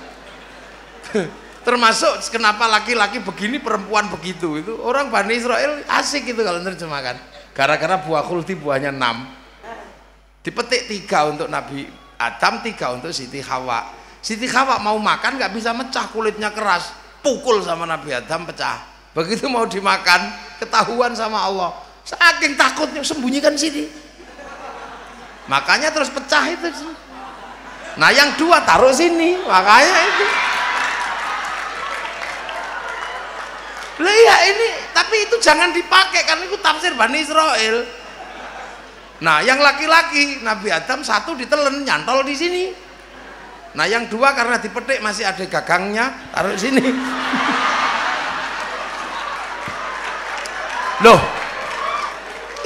Termasuk kenapa laki-laki begini perempuan begitu, itu orang Bani Israel asik itu kalau nerjemahkan. Gara-gara buah khuldi buahnya 6, dipetik 3 untuk Nabi Adam, 3 untuk Siti Hawa. Siti Hawa mau makan nggak bisa mecah, kulitnya keras, pukul sama Nabi Adam pecah. Begitu mau dimakan ketahuan sama Allah, saking takutnya sembunyikan sini. Makanya terus pecah itu. Nah yang 2 taruh sini, makanya itu. Lah iya ini, tapi itu jangan dipakai karena itu tafsir Bani Israel. Nah, yang laki-laki Nabi Adam satu ditelen nyantol di sini. Nah, yang dua karena dipetik masih ada gagangnya, taruh sini. Loh,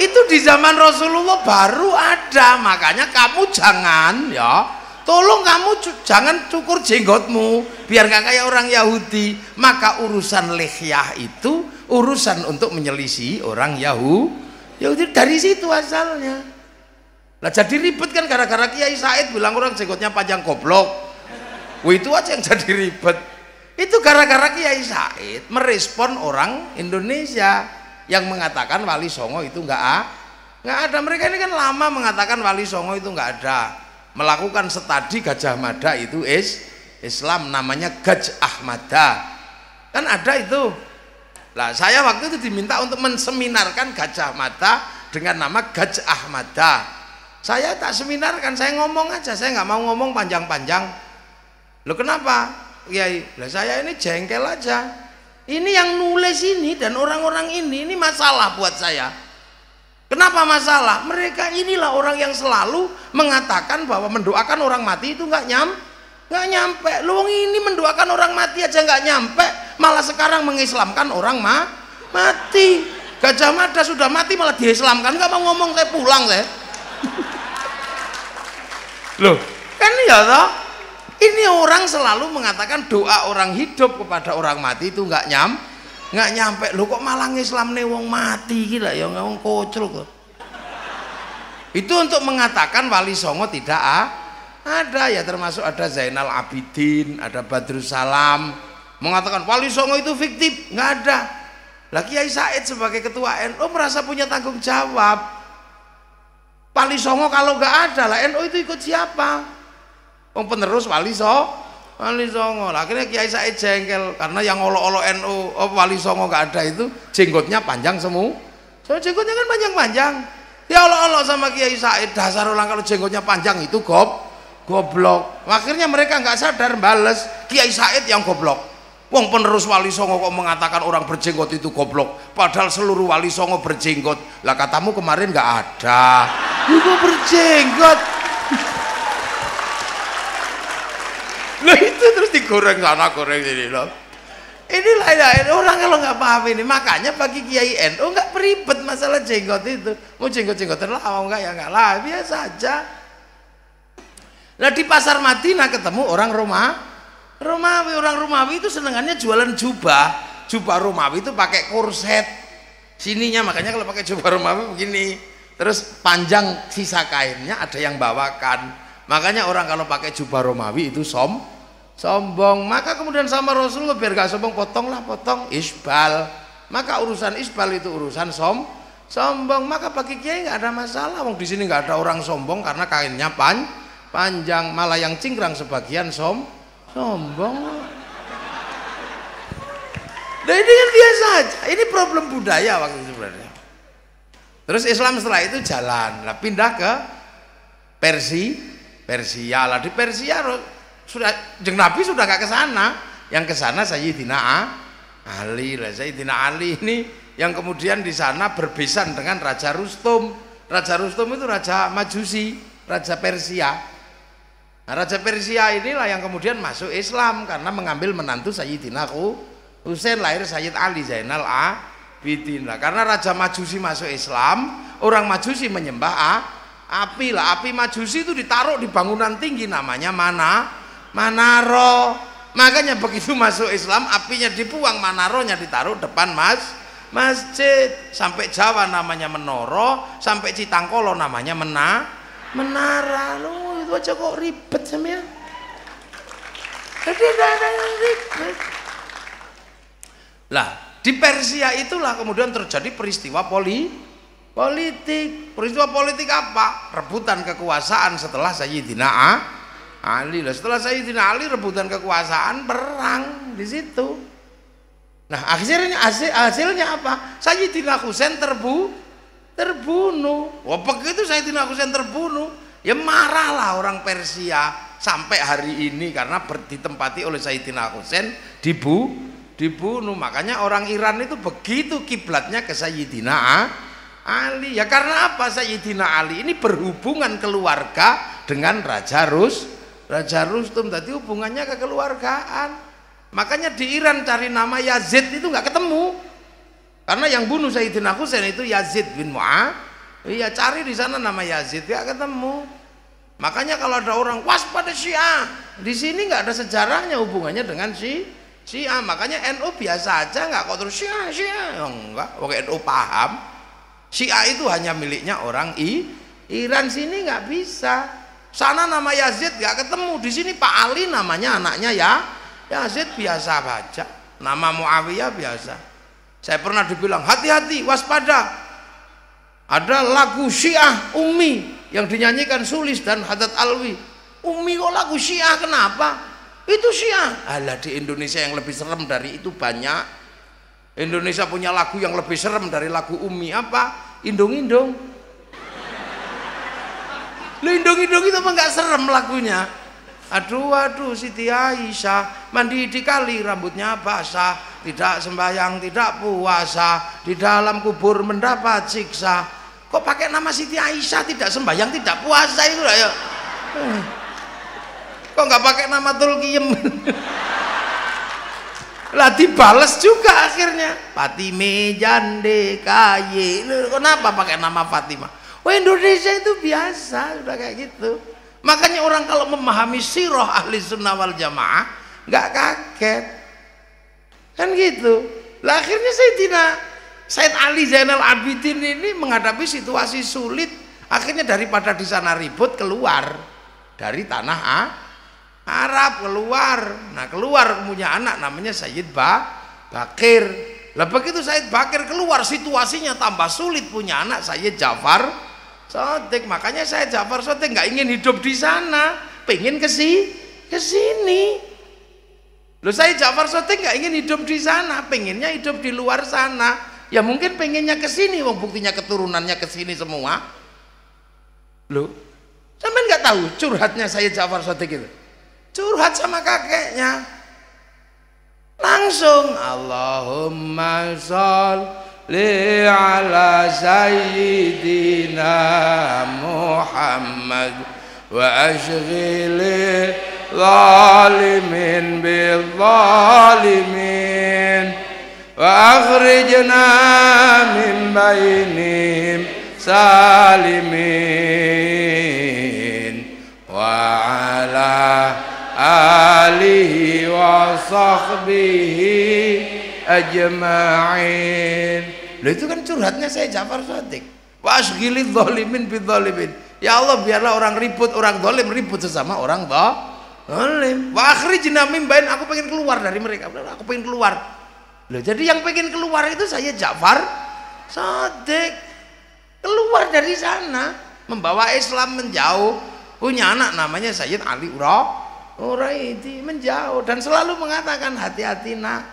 itu di zaman Rasulullah baru ada, makanya kamu jangan ya. Tolong kamu jangan cukur jenggotmu biar nggak kayak orang Yahudi. Maka urusan lihyah itu urusan untuk menyelisih orang Yahudi. Dari situ asalnya. Lah jadi ribet kan gara-gara Kiai Said bilang orang jenggotnya panjang goblok. Wah, itu aja yang jadi ribet. Itu gara-gara Kiai Said merespon orang Indonesia yang mengatakan Wali Songo itu nggak ada. Mereka ini kan lama mengatakan Wali Songo itu nggak ada. Melakukan studi Gajah Mada itu Islam, namanya Gajah Mada kan ada itu. Lah saya waktu itu diminta untuk menseminarkan Gajah Mada dengan nama Gajah Mada. Saya tak seminarkan, saya ngomong aja, saya nggak mau ngomong panjang-panjang. Loh kenapa? Kiai, lah saya ini jengkel aja. Ini yang nulis ini dan orang-orang ini masalah buat saya. Kenapa masalah? Mereka inilah orang yang selalu mengatakan bahwa mendoakan orang mati itu nggak nyampe. Lu ini mendoakan orang mati aja nggak nyampe, malah sekarang mengislamkan orang mati. Gajah Mada sudah mati malah diislamkan, nggak mau ngomong, saya pulang saya. Loh, kan ya toh? Ini orang selalu mengatakan doa orang hidup kepada orang mati itu nggak nyampe. Lo kok malah ngislamne wong mati gila ya, wong kocel kok. Itu untuk mengatakan Wali Songo tidak ada ya, termasuk ada Zainal Abidin, ada Badrus Salam mengatakan Wali Songo itu fiktif, nggak ada. Lah Kiai Said sebagai ketua NU merasa punya tanggung jawab. Wali Songo kalau nggak ada lah NU itu ikut siapa? Wong penerus Wali Songo. Lah akhirnya Kiai Said jengkel karena yang olok-olok NU Wali Songo nggak ada itu jenggotnya panjang semua. Soalnya jenggotnya kan panjang-panjang. Ya olok-olok sama Kiai Said, dasar orang kalau jenggotnya panjang itu goblok. Akhirnya mereka nggak sadar bales Kiai Said yang goblok. Wong penerus Wali Songo kok mengatakan orang berjenggot itu goblok, padahal seluruh Wali Songo berjenggot. Lah katamu kemarin nggak ada. Lu berjenggot. Loh itu terus digoreng sana goreng sini loh. Inilah orang kalau nggak paham ini, makanya bagi Kiai NU nggak peribet masalah jenggot itu. Mau jenggot-jenggotan lah, mau nggak ya nggak lah, biasa aja. Nah di pasar Madinah ketemu orang Romawi. Orang Romawi itu senengannya jualan jubah Romawi itu pakai korset sininya, makanya kalau pakai jubah Romawi begini, terus panjang sisa kainnya ada yang bawakan. Makanya orang kalau pakai jubah Romawi itu sombong. Maka kemudian sama Rasulullah biar gak sombong, potong isbal. Maka urusan isbal itu urusan sombong. Maka bagi Kiai nggak ada masalah. Wong di sini nggak ada orang sombong karena kainnya panjang. Malah yang cingkrang sebagian sombong. Nah ini kan biasa aja. Ini problem budaya waktu itu sebenarnya. Terus Islam setelah itu jalan. Lah pindah ke Persia. Lah di Persia sudah Nabi sudah nggak ke sana, yang ke sana Sayyidina Ali. Lah Sayyidina Ali ini yang kemudian di sana berbesan dengan Raja Rustum. Raja Rustum itu raja Majusi, raja Persia. Nah, raja Persia inilah yang kemudian masuk Islam karena mengambil menantu Sayyidina Husain, lahir Sayyid Ali Zainal Abidin. Lah karena raja Majusi masuk Islam, orang Majusi menyembah api. Lah api Majusi itu ditaruh di bangunan tinggi namanya Manaro. Makanya begitu masuk Islam apinya dibuang, Manaronya ditaruh depan masjid. Sampai Jawa namanya Menoro, sampai Citangkolo namanya Menara. Loh, itu aja kok ribet semuanya. Jadi ada yang ribet. Lah di Persia itulah kemudian terjadi peristiwa politik. Peristiwa politik apa? Rebutan kekuasaan setelah Sayyidina Ali. Lah setelah Sayyidina Ali rebutan kekuasaan, perang di situ. Nah hasilnya apa? Sayyidina Husain terbunuh. Wah begitu Sayyidina Husain terbunuh, ya marahlah orang Persia sampai hari ini karena ditempati oleh Sayyidina Husain dibunuh. Makanya orang Iran itu begitu kiblatnya ke Sayyidina Ali. Ya karena apa? Sayyidina Ali ini berhubungan keluarga dengan Raja Rustum. Tadi hubungannya kekeluargaan. Makanya di Iran cari nama Yazid itu nggak ketemu. Karena yang bunuh Sayyidina Husain itu Yazid bin Mu'awiyah. Iya, cari di sana nama Yazid nggak ketemu. Makanya kalau ada orang waspada Syiah, di sini nggak ada sejarahnya hubungannya dengan Syiah. Makanya NU biasa aja, nggak kok terus Syiah. Enggak, oke, NU paham. Syiah itu hanya miliknya orang Iran, sini nggak bisa. Sana nama Yazid nggak ketemu, di sini Pak Ali namanya anaknya ya Yazid biasa aja. Nama Muawiyah biasa. Saya pernah dibilang hati-hati, waspada. Ada lagu Syiah Ummi yang dinyanyikan Sulis dan Haddad Alwi. Ummi kok lagu Syiah, kenapa? Itu Syiah. Alah, di Indonesia yang lebih serem dari itu banyak. Indonesia punya lagu yang lebih serem dari lagu Ummi, apa? Indung-indung. Lu indung-indung itu apa nggak serem lagunya? Aduh Siti Aisyah mandi di kali rambutnya basah, tidak sembahyang tidak puasa, di dalam kubur mendapat siksa. Kok pakai nama Siti Aisyah, tidak sembahyang tidak puasa itu lah ya? Kok nggak pakai nama Tulkiem? Lah dibales juga akhirnya Fatime Jande Kaye. Kenapa pakai nama Fatimah? Oh, Indonesia itu biasa udah kayak gitu. Makanya orang kalau memahami sirah ahli sunnah wal jamaah nggak kaget kan gitu. Lah akhirnya Said Ali Zainal Abidin ini menghadapi situasi sulit, akhirnya daripada di sana ribut keluar dari tanah Arab, keluar punya anak namanya Sayyid Bakir. Lah begitu Sayyid Bakir keluar, situasinya tambah sulit, punya anak Sayyid Ja'far Shadiq. Makanya Sayyid Ja'far Shadiq nggak ingin hidup di sana, pengen ke sini. Loh, Sayyid Ja'far Shadiq nggak ingin hidup di sana, pengennya hidup di luar sana. Ya mungkin pengennya ke sini, wong buktinya keturunannya ke sini semua. Loh, sampai nggak tahu curhatnya Sayyid Ja'far Shadiq itu? Curhat sama kakeknya. Langsung Allahumma sholli ala sayyidina Muhammad wa ashghili zalimin bil zalimin wa akhrijna min bainihim salimin wa ala alihi wa sahbihi ajma'in. Loh, itu kan curhatnya saya Ja'far Shadiq. Wa ashghili zalimin bil zalimin. Ya Allah, biarlah orang ribut, orang zalim ribut sesama orang zalim. Wa akhrijna min bain, aku pengen keluar dari mereka. Aku pengen keluar. Loh, jadi yang pengen keluar itu saya Ja'far Shadiq, keluar dari sana membawa Islam menjauh, punya anak namanya Sayyid Ali Uraidi, menjauh dan selalu mengatakan hati-hati nak,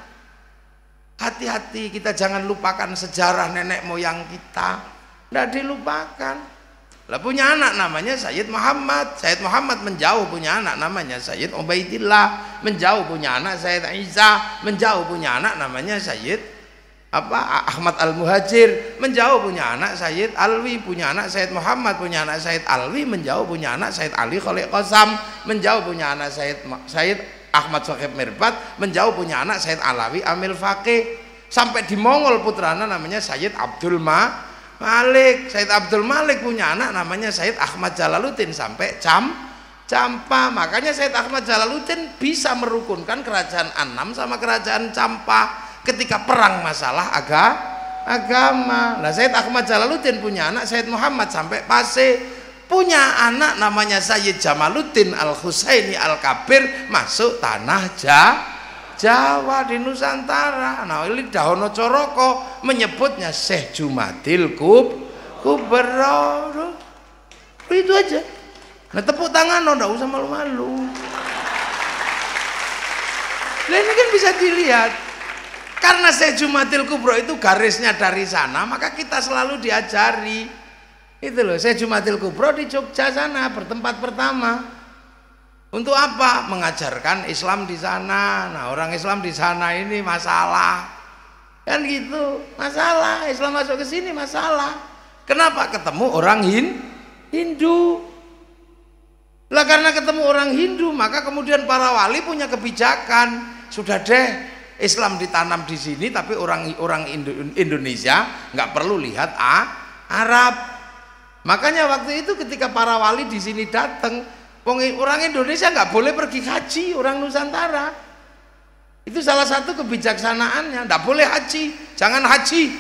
hati-hati, kita jangan lupakan sejarah nenek moyang kita, tidak dilupakan. Lah punya anak namanya Sayyid Muhammad menjauh, punya anak namanya Sayyid Ubaidillah, menjauh, punya anak Sayyid Isa, menjauh, punya anak namanya Sayyid Ahmad Al-Muhajir, menjauh, punya anak Sayyid Alwi, punya anak Sayyid Muhammad, punya anak Sayyid Alwi, menjauh, punya anak Sayyid Ali Khalid Qasam, menjauh, punya anak Sayyid Ahmad Sohib Mirbat, menjauh, punya anak Sayyid Alawi Amil Faqih, sampai di Mongol putrana namanya Sayyid Abdul Malik. Sayyid Abdul Malik punya anak namanya Sayyid Ahmad Jalaluddin sampai Campa. Makanya Sayyid Ahmad Jalaluddin bisa merukunkan kerajaan Annam sama kerajaan Campa ketika perang masalah agama. Nah, Sayyid Ahmad Jalaluddin punya anak Sayyid Muhammad sampai Paseh, punya anak namanya Sayyid Jamaluddin Al-Husaini Al-Kabir masuk tanah Jawa di Nusantara. Nah, ini Dahono Coroko menyebutnya Syekh Jumadil Kubro. Itu aja. Nah, tepuk tangan, nggak usah malu-malu. Nah, ini kan bisa dilihat. Karena Syekh Jumadil Kubro itu garisnya dari sana, maka kita selalu diajari. Itu loh, Syekh Jumadil Kubro di Jogja sana bertempat pertama. Untuk apa? Mengajarkan Islam di sana. Nah, orang Islam di sana ini masalah. Kan gitu, masalah. Islam masuk ke sini masalah. Kenapa? Ketemu orang Hindu. Lah karena ketemu orang Hindu, maka kemudian para wali punya kebijakan. Sudah deh, Islam ditanam di sini, tapi orang Indonesia nggak perlu lihat Arab. Makanya waktu itu ketika para wali di sini datang, orang Indonesia nggak boleh pergi haji, orang Nusantara. Itu salah satu kebijaksanaannya, nggak boleh haji, jangan haji.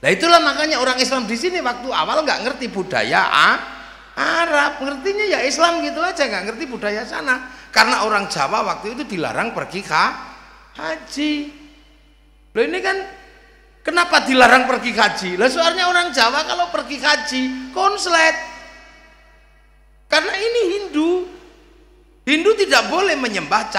Nah itulah makanya orang Islam di sini waktu awal nggak ngerti budaya Arab, ngertinya ya Islam gitu aja, nggak ngerti budaya sana. Karena orang Jawa waktu itu dilarang pergi haji. Loh ini kan kenapa dilarang pergi haji? Lah soalnya orang Jawa kalau pergi haji konslet. Karena ini Hindu tidak boleh menyembah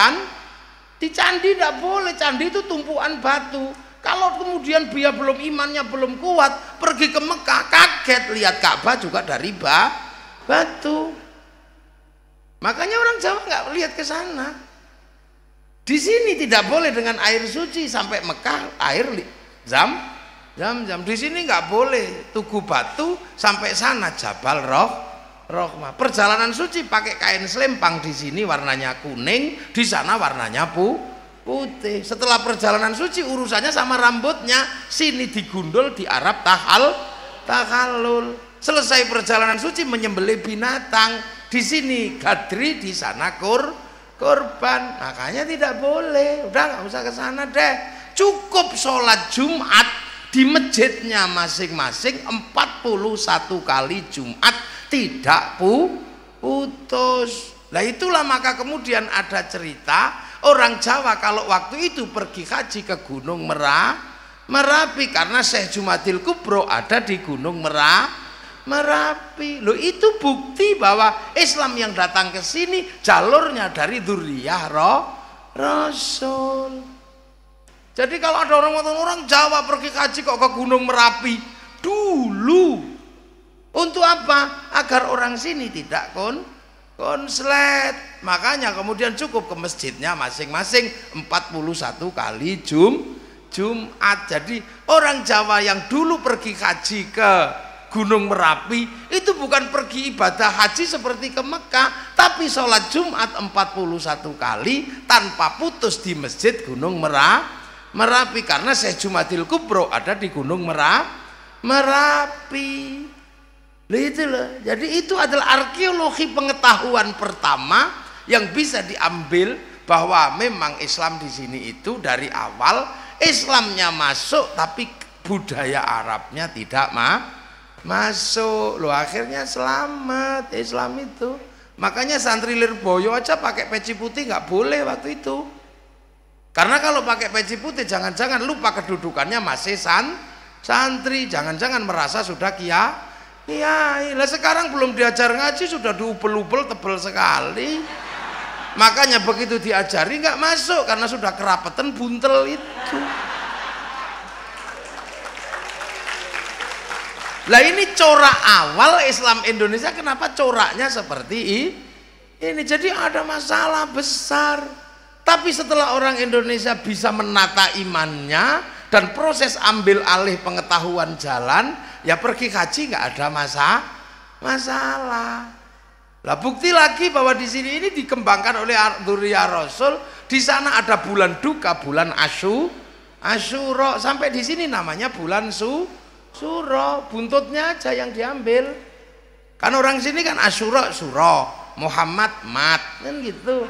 di candi, tidak boleh. Candi itu tumpuan batu. Kalau kemudian dia imannya belum kuat, pergi ke Mekah kaget lihat Ka'bah juga dari batu. Makanya orang Jawa nggak lihat ke sana. Di sini tidak boleh dengan air suci, sampai Mekah air zam-zam. Di sini nggak boleh Tugu Batu, sampai sana Jabal Rohmah. Perjalanan suci pakai kain selempang, di sini warnanya kuning, di sana warnanya putih. Setelah perjalanan suci urusannya sama rambutnya, sini digundul, di Arab tahallul. Selesai perjalanan suci menyembelih binatang, di sini gadri, di sana korban. Makanya tidak boleh, udah nggak usah ke sana deh. Cukup sholat Jumat di masjidnya masing-masing 41 kali Jumat, tidak putus. Nah itulah maka kemudian ada cerita orang Jawa kalau waktu itu pergi haji ke Gunung Merapi karena Syekh Jumadil Kubro ada di Gunung Merapi. Loh itu bukti bahwa Islam yang datang ke sini jalurnya dari dzurriyyah Rasul. Jadi kalau ada orang Jawa pergi haji kok ke Gunung Merapi dulu, untuk apa? Agar orang sini tidak konslet. Makanya kemudian cukup ke masjidnya masing-masing 41 kali Jumat. Jadi orang Jawa yang dulu pergi haji ke Gunung Merapi itu bukan pergi ibadah haji seperti ke Mekah, tapi sholat Jumat 41 kali tanpa putus di masjid Gunung Merapi karena Syekh Jumadil Kubro ada di Gunung Merapi. Jadi itu adalah arkeologi pengetahuan pertama yang bisa diambil bahwa memang Islam di sini itu dari awal Islamnya masuk tapi budaya Arabnya tidak masuk. Loh akhirnya selamat Islam itu. Makanya santri Lirboyo aja pakai peci putih nggak boleh waktu itu. Karena kalau pakai peci putih jangan-jangan lupa kedudukannya masih santri, jangan-jangan merasa sudah kiai. Lah sekarang belum diajar ngaji sudah diubel-ubel tebel sekali. Makanya begitu diajari nggak masuk karena sudah kerapetan buntel itu. Lah ini corak awal Islam Indonesia, kenapa coraknya seperti ini? Jadi ada masalah besar. Tapi setelah orang Indonesia bisa menata imannya dan proses ambil alih pengetahuan jalan, ya pergi haji nggak ada masalah. Lah bukti lagi bahwa di sini ini dikembangkan oleh dzurriyyah Rasul. Di sana ada bulan duka, bulan Asyura. Sampai di sini namanya bulan Suro. Buntutnya aja yang diambil. Kan orang sini kan Asyura Suro, Muhammad Mat, kan gitu.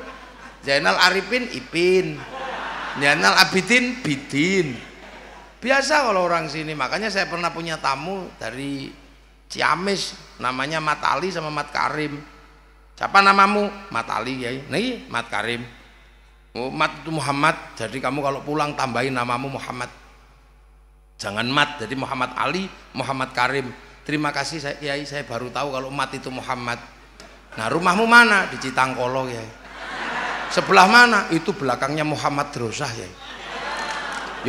Zainal Arifin Ipin, Zainal Abidin Bidin. Biasa kalau orang sini. Makanya saya pernah punya tamu dari Ciamis, namanya Mat Ali sama Mat Karim. Siapa namamu? Mat Ali ya. Nih Mat Karim. Oh, Mat itu Muhammad. Jadi kamu kalau pulang tambahin namamu Muhammad. Jangan Mat, jadi Muhammad Ali, Muhammad Karim. Terima kasih Kiai, saya baru tahu kalau Mat itu Muhammad. Nah, rumahmu mana? Di Citangkolo ya. Sebelah mana? Itu belakangnya Muhammad Drosah ya.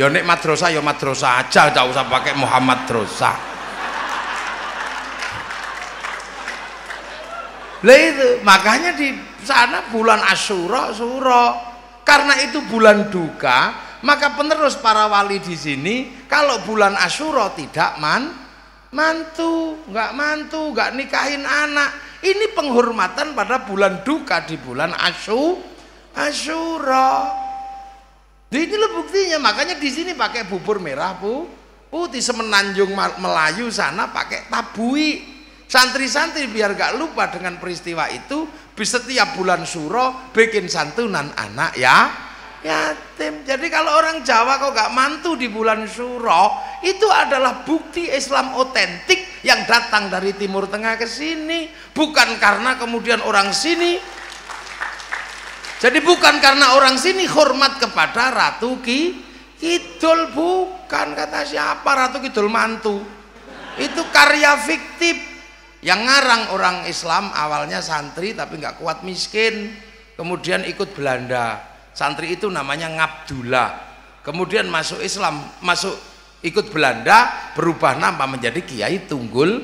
Ya nek madrasah ya madrasah aja, enggak usah pakai Muhammad Drosah. Lah itu makanya di sana bulan Asyura, karena itu bulan duka, maka penerus para wali di sini kalau bulan Asyura tidak mantu, nggak nikahin anak. Ini penghormatan pada bulan duka di bulan Asyura. Ini loh buktinya, makanya di sini pakai bubur merah putih. Semenanjung Melayu sana pakai tabui. Santri-santri biar gak lupa dengan peristiwa itu, di setiap bulan Syuro bikin santunan anak yatim. Jadi kalau orang Jawa kok gak mantu di bulan Syuro, itu adalah bukti Islam otentik yang datang dari Timur Tengah ke sini. Bukan karena kemudian orang sini, jadi bukan karena orang sini hormat kepada Ratu Kidul, bukan. Kata siapa Ratu Kidul mantu? Itu karya fiktif. Yang ngarang orang Islam awalnya santri tapi nggak kuat miskin, kemudian ikut Belanda. Santri itu namanya Ngabdullah, kemudian masuk Islam, ikut Belanda, berubah nama menjadi Kiai Tunggul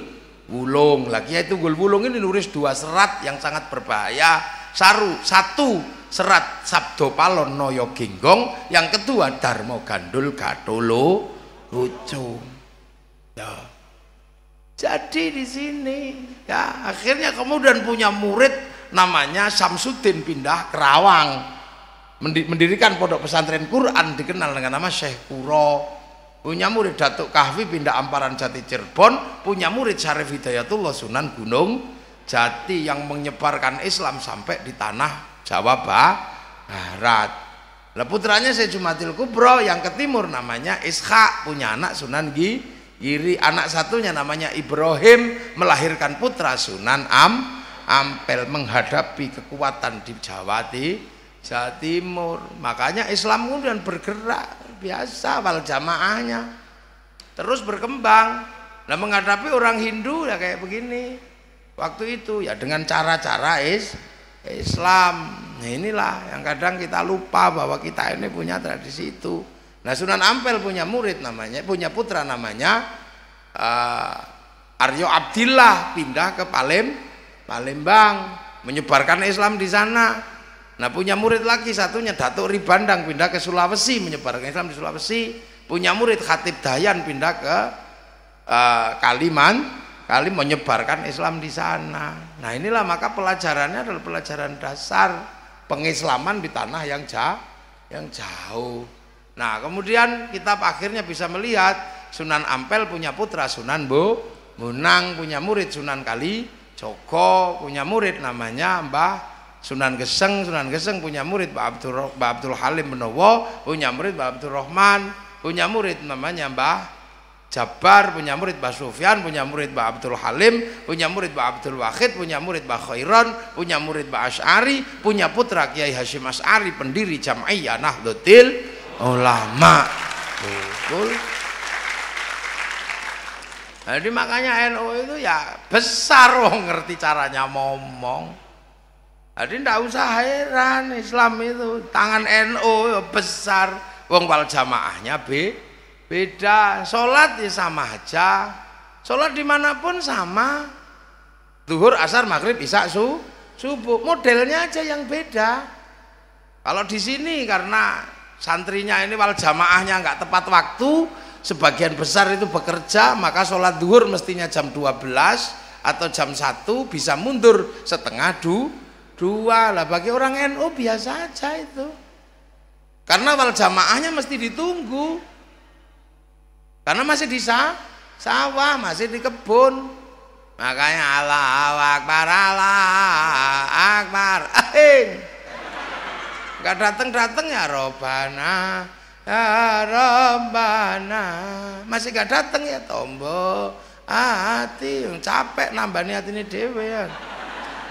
Wulung. Lah Kiai Tunggul Wulung ini nulis 2 serat yang sangat berbahaya. Satu serat Sabdo Palon Noyo Genggong, yang kedua Darmo Gandul Gatolo Lucu. Ya. Jadi di sini ya akhirnya kemudian punya murid namanya Samsudin, pindah ke Rawang, mendirikan pondok pesantren Quran dikenal dengan nama Syekh Kuro. Punya murid Datuk Kahfi, pindah Amparan Jati Cirebon, punya murid Syarif Hidayatullah Sunan Gunung Jati yang menyebarkan Islam sampai di tanah Jawa Barat. Lah putranya Syekh Jumatil Kubro yang ke timur namanya Ishak, punya anak Sunan Giri, anak satunya namanya Ibrahim, melahirkan putra Sunan Ampel, menghadapi kekuatan di Jawa Timur. Makanya Islam kemudian bergerak biasa, wal jamaahnya terus berkembang. Nah menghadapi orang Hindu ya kayak begini waktu itu ya, dengan cara-cara Islam. Nah inilah yang kadang kita lupa bahwa kita ini punya tradisi itu. Nah Sunan Ampel punya putra namanya Aryo Abdillah, pindah ke Palembang, menyebarkan Islam di sana. Nah punya murid lagi satunya Datuk Ribandang, pindah ke Sulawesi, menyebarkan Islam di Sulawesi. Punya murid Khatib Dayan, pindah ke Kalimantan, menyebarkan Islam di sana. Nah inilah maka pelajarannya adalah pelajaran dasar pengislaman di tanah yang jauh. Nah kemudian kita akhirnya bisa melihat Sunan Ampel punya putra Sunan Bonang, punya murid Sunan Kalijogo, punya murid namanya Mbah Sunan Geseng punya murid Mbah Abdul Halim Menowo, punya murid Mbah Abdul Rahman, punya murid namanya Mbah Jabar, punya murid Mbah Sufyan, punya murid Mbah Abdul Halim, punya murid Mbah Abdul Wahid, punya murid Mbah Khairon, punya murid Mbah Asy'ari, punya putra Kiai Hasyim Asy'ari, pendiri Jam'iyah Nahdlatul Ulama. Betul. Jadi makanya NU itu ya besar, ngerti caranya ngomong. Jadi ndak usah heran Islam itu tangan NU ya besar. Wong wal jamaahnya beda, sholat ya sama aja, sholat dimanapun sama, zuhur, asar, maghrib, isya, subuh, modelnya aja yang beda. Kalau di sini karena santrinya ini wal jamaahnya nggak tepat waktu, sebagian besar itu bekerja, maka sholat zuhur mestinya jam 12 atau jam 1, bisa mundur setengah 2 lah. Bagi orang NU biasa aja itu, karena wal jamaahnya mesti ditunggu, karena masih di sawah, masih di kebun. Makanya Allahu Akbar, Allahu Akbar, nggak datang ya Robbana, ya Robbana, masih nggak datang ya tombo hati, capek nambani hati ini dewe ya.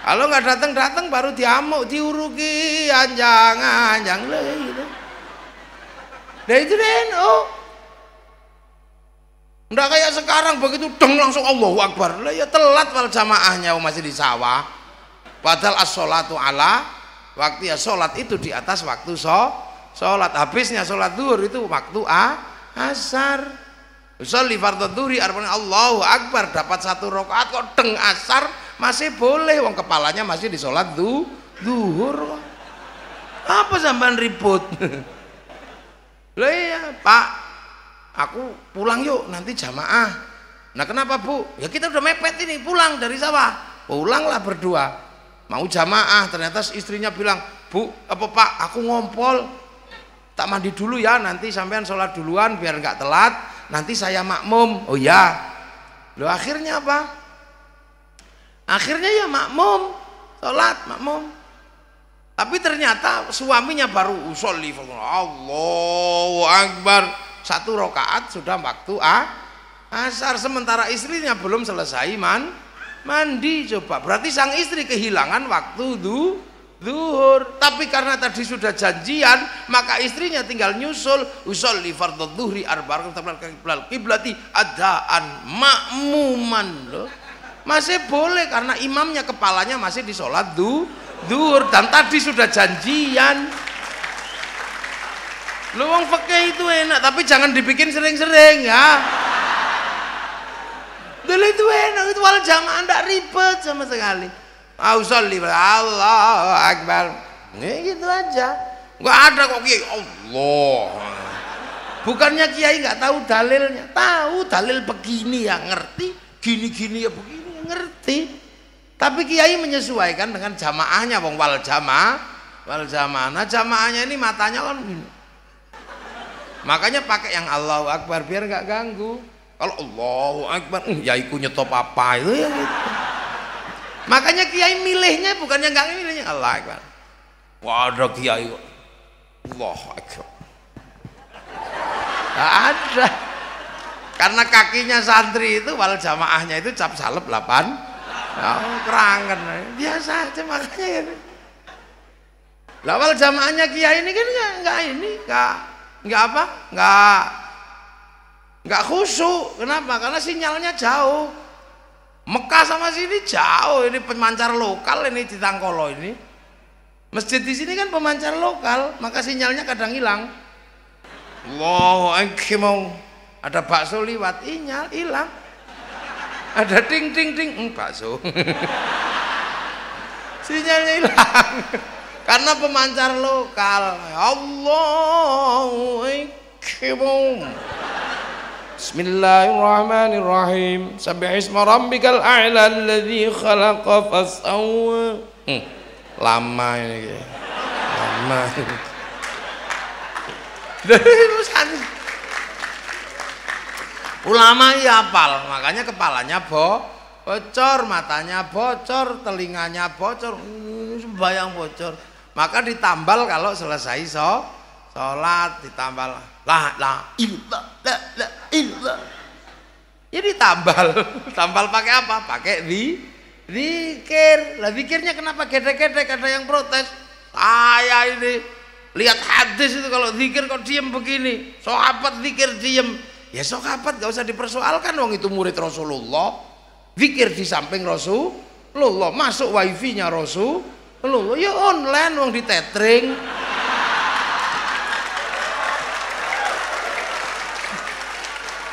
Kalau nggak datang baru diamuk, diuruki anjang lah gitu. Nah itu NU. Nggak kayak sekarang begitu deng langsung Allahu Akbar. Lah ya telat wal jamaahnya masih di sawah. Padahal as-sholatu ala waktu, ya sholat itu di atas waktu sholat. Habisnya sholat zuhur itu waktu asar. Sholli fardhu dhuhri arba'in Allahu Akbar, dapat 1 rakaat kok deng asar masih boleh, wong kepalanya masih di sholat zuhur. Apa sampean ribut? Lah iya Pak, aku pulang yuk nanti jamaah. Nah kenapa Bu? Ya kita udah mepet ini, pulang dari sawah. Pulanglah berdua, mau jamaah. Ternyata istrinya bilang, Bu apa Pak, aku ngompol, tak mandi dulu ya, nanti sampean sholat duluan biar nggak telat, nanti saya makmum. Oh ya. Loh akhirnya apa? Akhirnya ya makmum, sholat makmum. Tapi ternyata suaminya baru usolli, Allahu Akbar, 1 rakaat sudah waktu asar, sementara istrinya belum selesai mandi. Coba berarti sang istri kehilangan waktu zuhur. Tapi karena tadi sudah janjian, maka istrinya tinggal nyusul, usolli fardhu dzuhri arba'an qabla qiblati adaan makmuman. Loh masih boleh karena imamnya kepalanya masih di sholat zuhur dan tadi sudah janjian. Lu wong fikih itu enak, tapi jangan dibikin sering-sering ya. Dulu itu enak, itu wal jamaah ndak ribet sama sekali. Ausolli Allahu Akbar. Nih gitu aja. Enggak ada kok kiai Allah. Bukannya kiai nggak tahu dalilnya, tahu dalil begini ya ngerti, gini-gini ya begini ya ngerti. Tapi kiai menyesuaikan dengan jamaahnya, wong wal jamaah. Nah jamaahnya ini matanya kan gini. Makanya pakai yang Allahu Akbar biar nggak ganggu. Kalau Allahu Akbar, ya ikut nyetop apa itu ya gitu. Makanya kiai milihnya bukannya nggak milihnya Allahu Akbar. Wah ada kiai kok Allahu Akbar. Nggak ada. Karena kakinya santri itu wal jamaahnya itu cap salep 8. Oh, kerangan biasa aja makanya ya. Lawal jamaahnya kiai ini kan nggak khusyuk. Kenapa? Karena sinyalnya jauh. Mekah sama sini jauh, ini pemancar lokal ini di Tangkolo ini. Masjid di sini kan pemancar lokal, maka sinyalnya kadang hilang. Allahu Akbar, ada bakso liwat, hilang. Ada ting ting ting, bakso. Sinyalnya hilang. Karena pemancar lokal. Allahu Akbar. Bismillahirrahmanirrahim. Sabbihisma rabbikal a'la alladzi khalaqa fasawwa. Lama ini. Lama. Ulama ya hafal, makanya kepalanya bocor, matanya bocor, telinganya bocor, sembayang bocor. Maka ditambal kalau selesai sholat, ditambal la ilah. Jadi tambal pakai apa? Pakai zikir. Lah zikirnya kenapa gedek-gedek? Ada yang protes. Saya ini lihat hadis itu kalau zikir kok diem begini. Sahabat zikir diem. Ya sahabat gak usah dipersoalkan, wong itu murid Rasulullah, zikir di samping Rasulullah, masuk wifi-nya Rasulullah, ya online wong di tethering.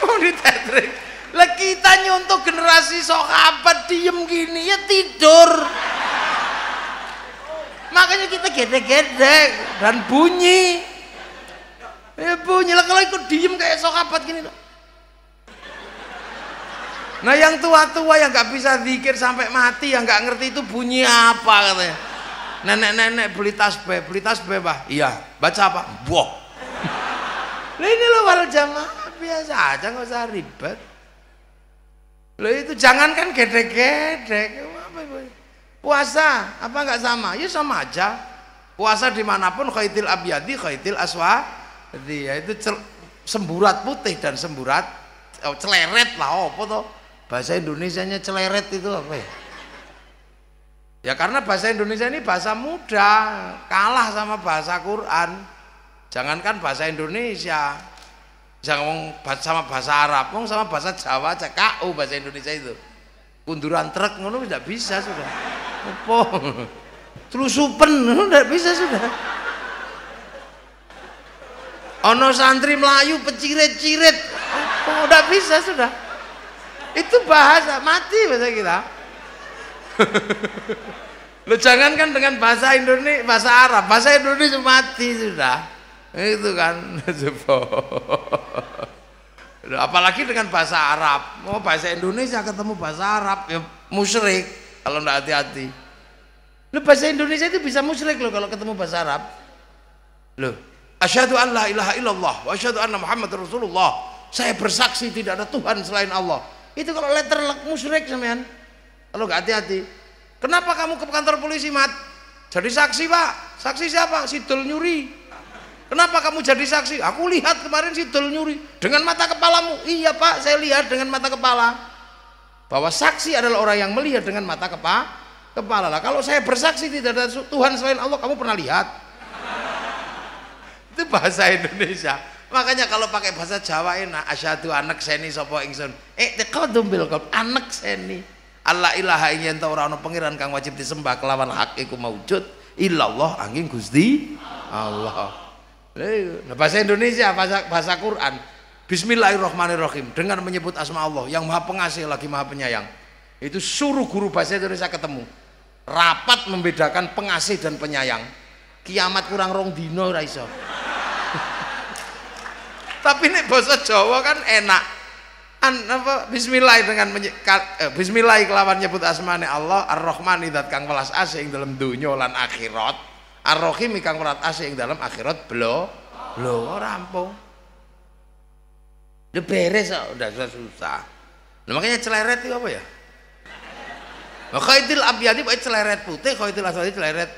Wong di tethering. Lah kita nyontoh generasi sahabat diem gini ya tidur. Makanya kita gedek-gedek dan bunyi. Ya bunyi lah kalau ikut diem kayak sahabat gini loh. Nah yang tua-tua yang nggak bisa zikir sampai mati, yang nggak ngerti itu bunyi apa katanya. Nenek-nenek beli tasbih bah. Iya, baca apa? Boh. Nah ini loh wal jamaah biasa aja, nggak usah ribet. Loh itu jangankan gedek-gedek. Puasa apa nggak sama? Ya sama aja. Puasa dimanapun khaitil abyadi khaitil aswa. Jadi ya itu semburat putih dan semburat celeret lah, apa toh bahasa Indonesianya celeret itu apa ya? Ya karena bahasa Indonesia ini bahasa muda, kalah sama bahasa Quran. Jangankan bahasa Indonesia, jangan sama bahasa Arab, sama bahasa Jawa aja KU bahasa Indonesia itu. Kunduran truk ngono tidak bisa sudah. Apa? Telusupen tidak bisa sudah. Ono santri Melayu pecirit-cirit, oh, udah bisa sudah. Itu bahasa mati bahasa kita. Lo jangankan dengan bahasa Indonesia, bahasa Indonesia mati sudah. Itu kan. Loh, apalagi dengan bahasa Arab. Mau bahasa Indonesia ketemu bahasa Arab ya musyrik kalau enggak hati-hati. Loh, bahasa Indonesia itu bisa musyrik loh kalau ketemu bahasa Arab. Loh, asyhadu an la ilaha illallah wa asyhadu anna Muhammadar Rasulullah. Saya bersaksi tidak ada Tuhan selain Allah. Itu kalau letter musyrik sampean. Kalau enggak hati-hati. Kenapa kamu ke kantor polisi, Mat? Jadi saksi, Pak. Saksi siapa? Sidul nyuri. Kenapa kamu jadi saksi? Aku lihat kemarin Sidul nyuri dengan mata kepalamu. Iya, Pak, saya lihat dengan mata kepala. Bahwa saksi adalah orang yang melihat dengan mata kepala. Lah, kalau saya bersaksi tidak ada Tuhan selain Allah, kamu pernah lihat? Itu bahasa Indonesia. Makanya kalau pakai bahasa Jawa enak. Asyhadu anak seni sapa ingsun. Taqaddum bil qalb anak seni. Allah ilaha ing yen ta ora ana pangeran kang wajib disembah kelawan hak iku maujud illallah angin Gusti Allah. Nah, bahasa Indonesia, bahasa Quran. Bismillahirrahmanirrahim, dengan menyebut asma Allah yang Maha Pengasih lagi Maha Penyayang. Itu suruh guru bahasa Indonesia ketemu. Rapat membedakan pengasih dan penyayang. Kiamat kurang rong dino ora iso. Tapi nek bahasa Jawa kan enak. Bismillah dengan Bismillah kelawan nyebut asmane Allah Ar-Rahman zat kang welas asih ing dalam dunya lan akhirat, Ar-Rahim kang welas asih ing dalam akhirat blo rampung. Udah beres kok, udah susah. Nah, makanya celeret itu apa ya? Khaitil abyadi pakai celeret putih, khaitil aswadi celeret.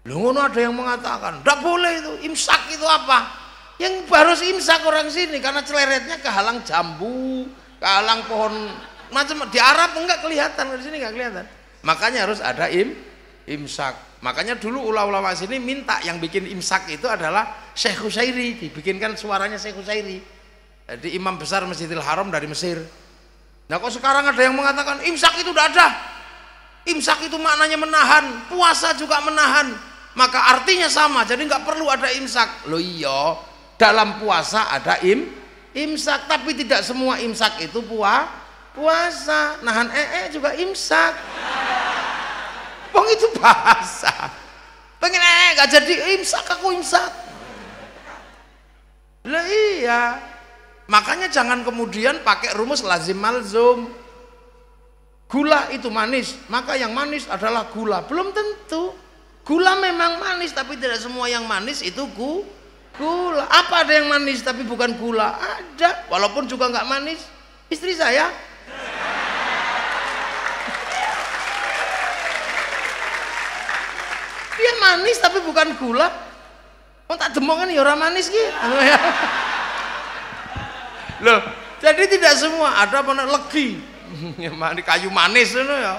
Loh, ngono ada yang mengatakan, "Enggak boleh itu, imsak itu apa?" Yang harus imsak orang sini karena celeretnya kehalang jambu, kehalang pohon macam di Arab enggak kelihatan, di sini enggak kelihatan. Makanya harus ada imsak. Makanya dulu ulama-ulama sini minta yang bikin imsak itu adalah Syekh Husairi, dibikinkan suaranya Syekh Husairi. Jadi imam besar Masjidil Haram dari Mesir. Nah, kok sekarang ada yang mengatakan imsak itu tidak ada. Imsak itu maknanya menahan, puasa juga menahan. Maka artinya sama, jadi nggak perlu ada imsak. Loh iya. Dalam puasa ada imsak, tapi tidak semua imsak itu puasa. Nahan juga imsak. Bang itu bahasa. Pengen gak jadi imsak, aku imsak. Lah iya. Makanya jangan kemudian pakai rumus lazim malzum. Gula itu manis, maka yang manis adalah gula. Belum tentu. Gula memang manis, tapi tidak semua yang manis itu gula. Apa ada yang manis tapi bukan gula? Ada, walaupun juga nggak manis. Istri saya dia manis tapi bukan gula. Oh, tak demongan ya orang manis gitu. Loh, jadi tidak semua ada mana legi. Kayu manis itu ya.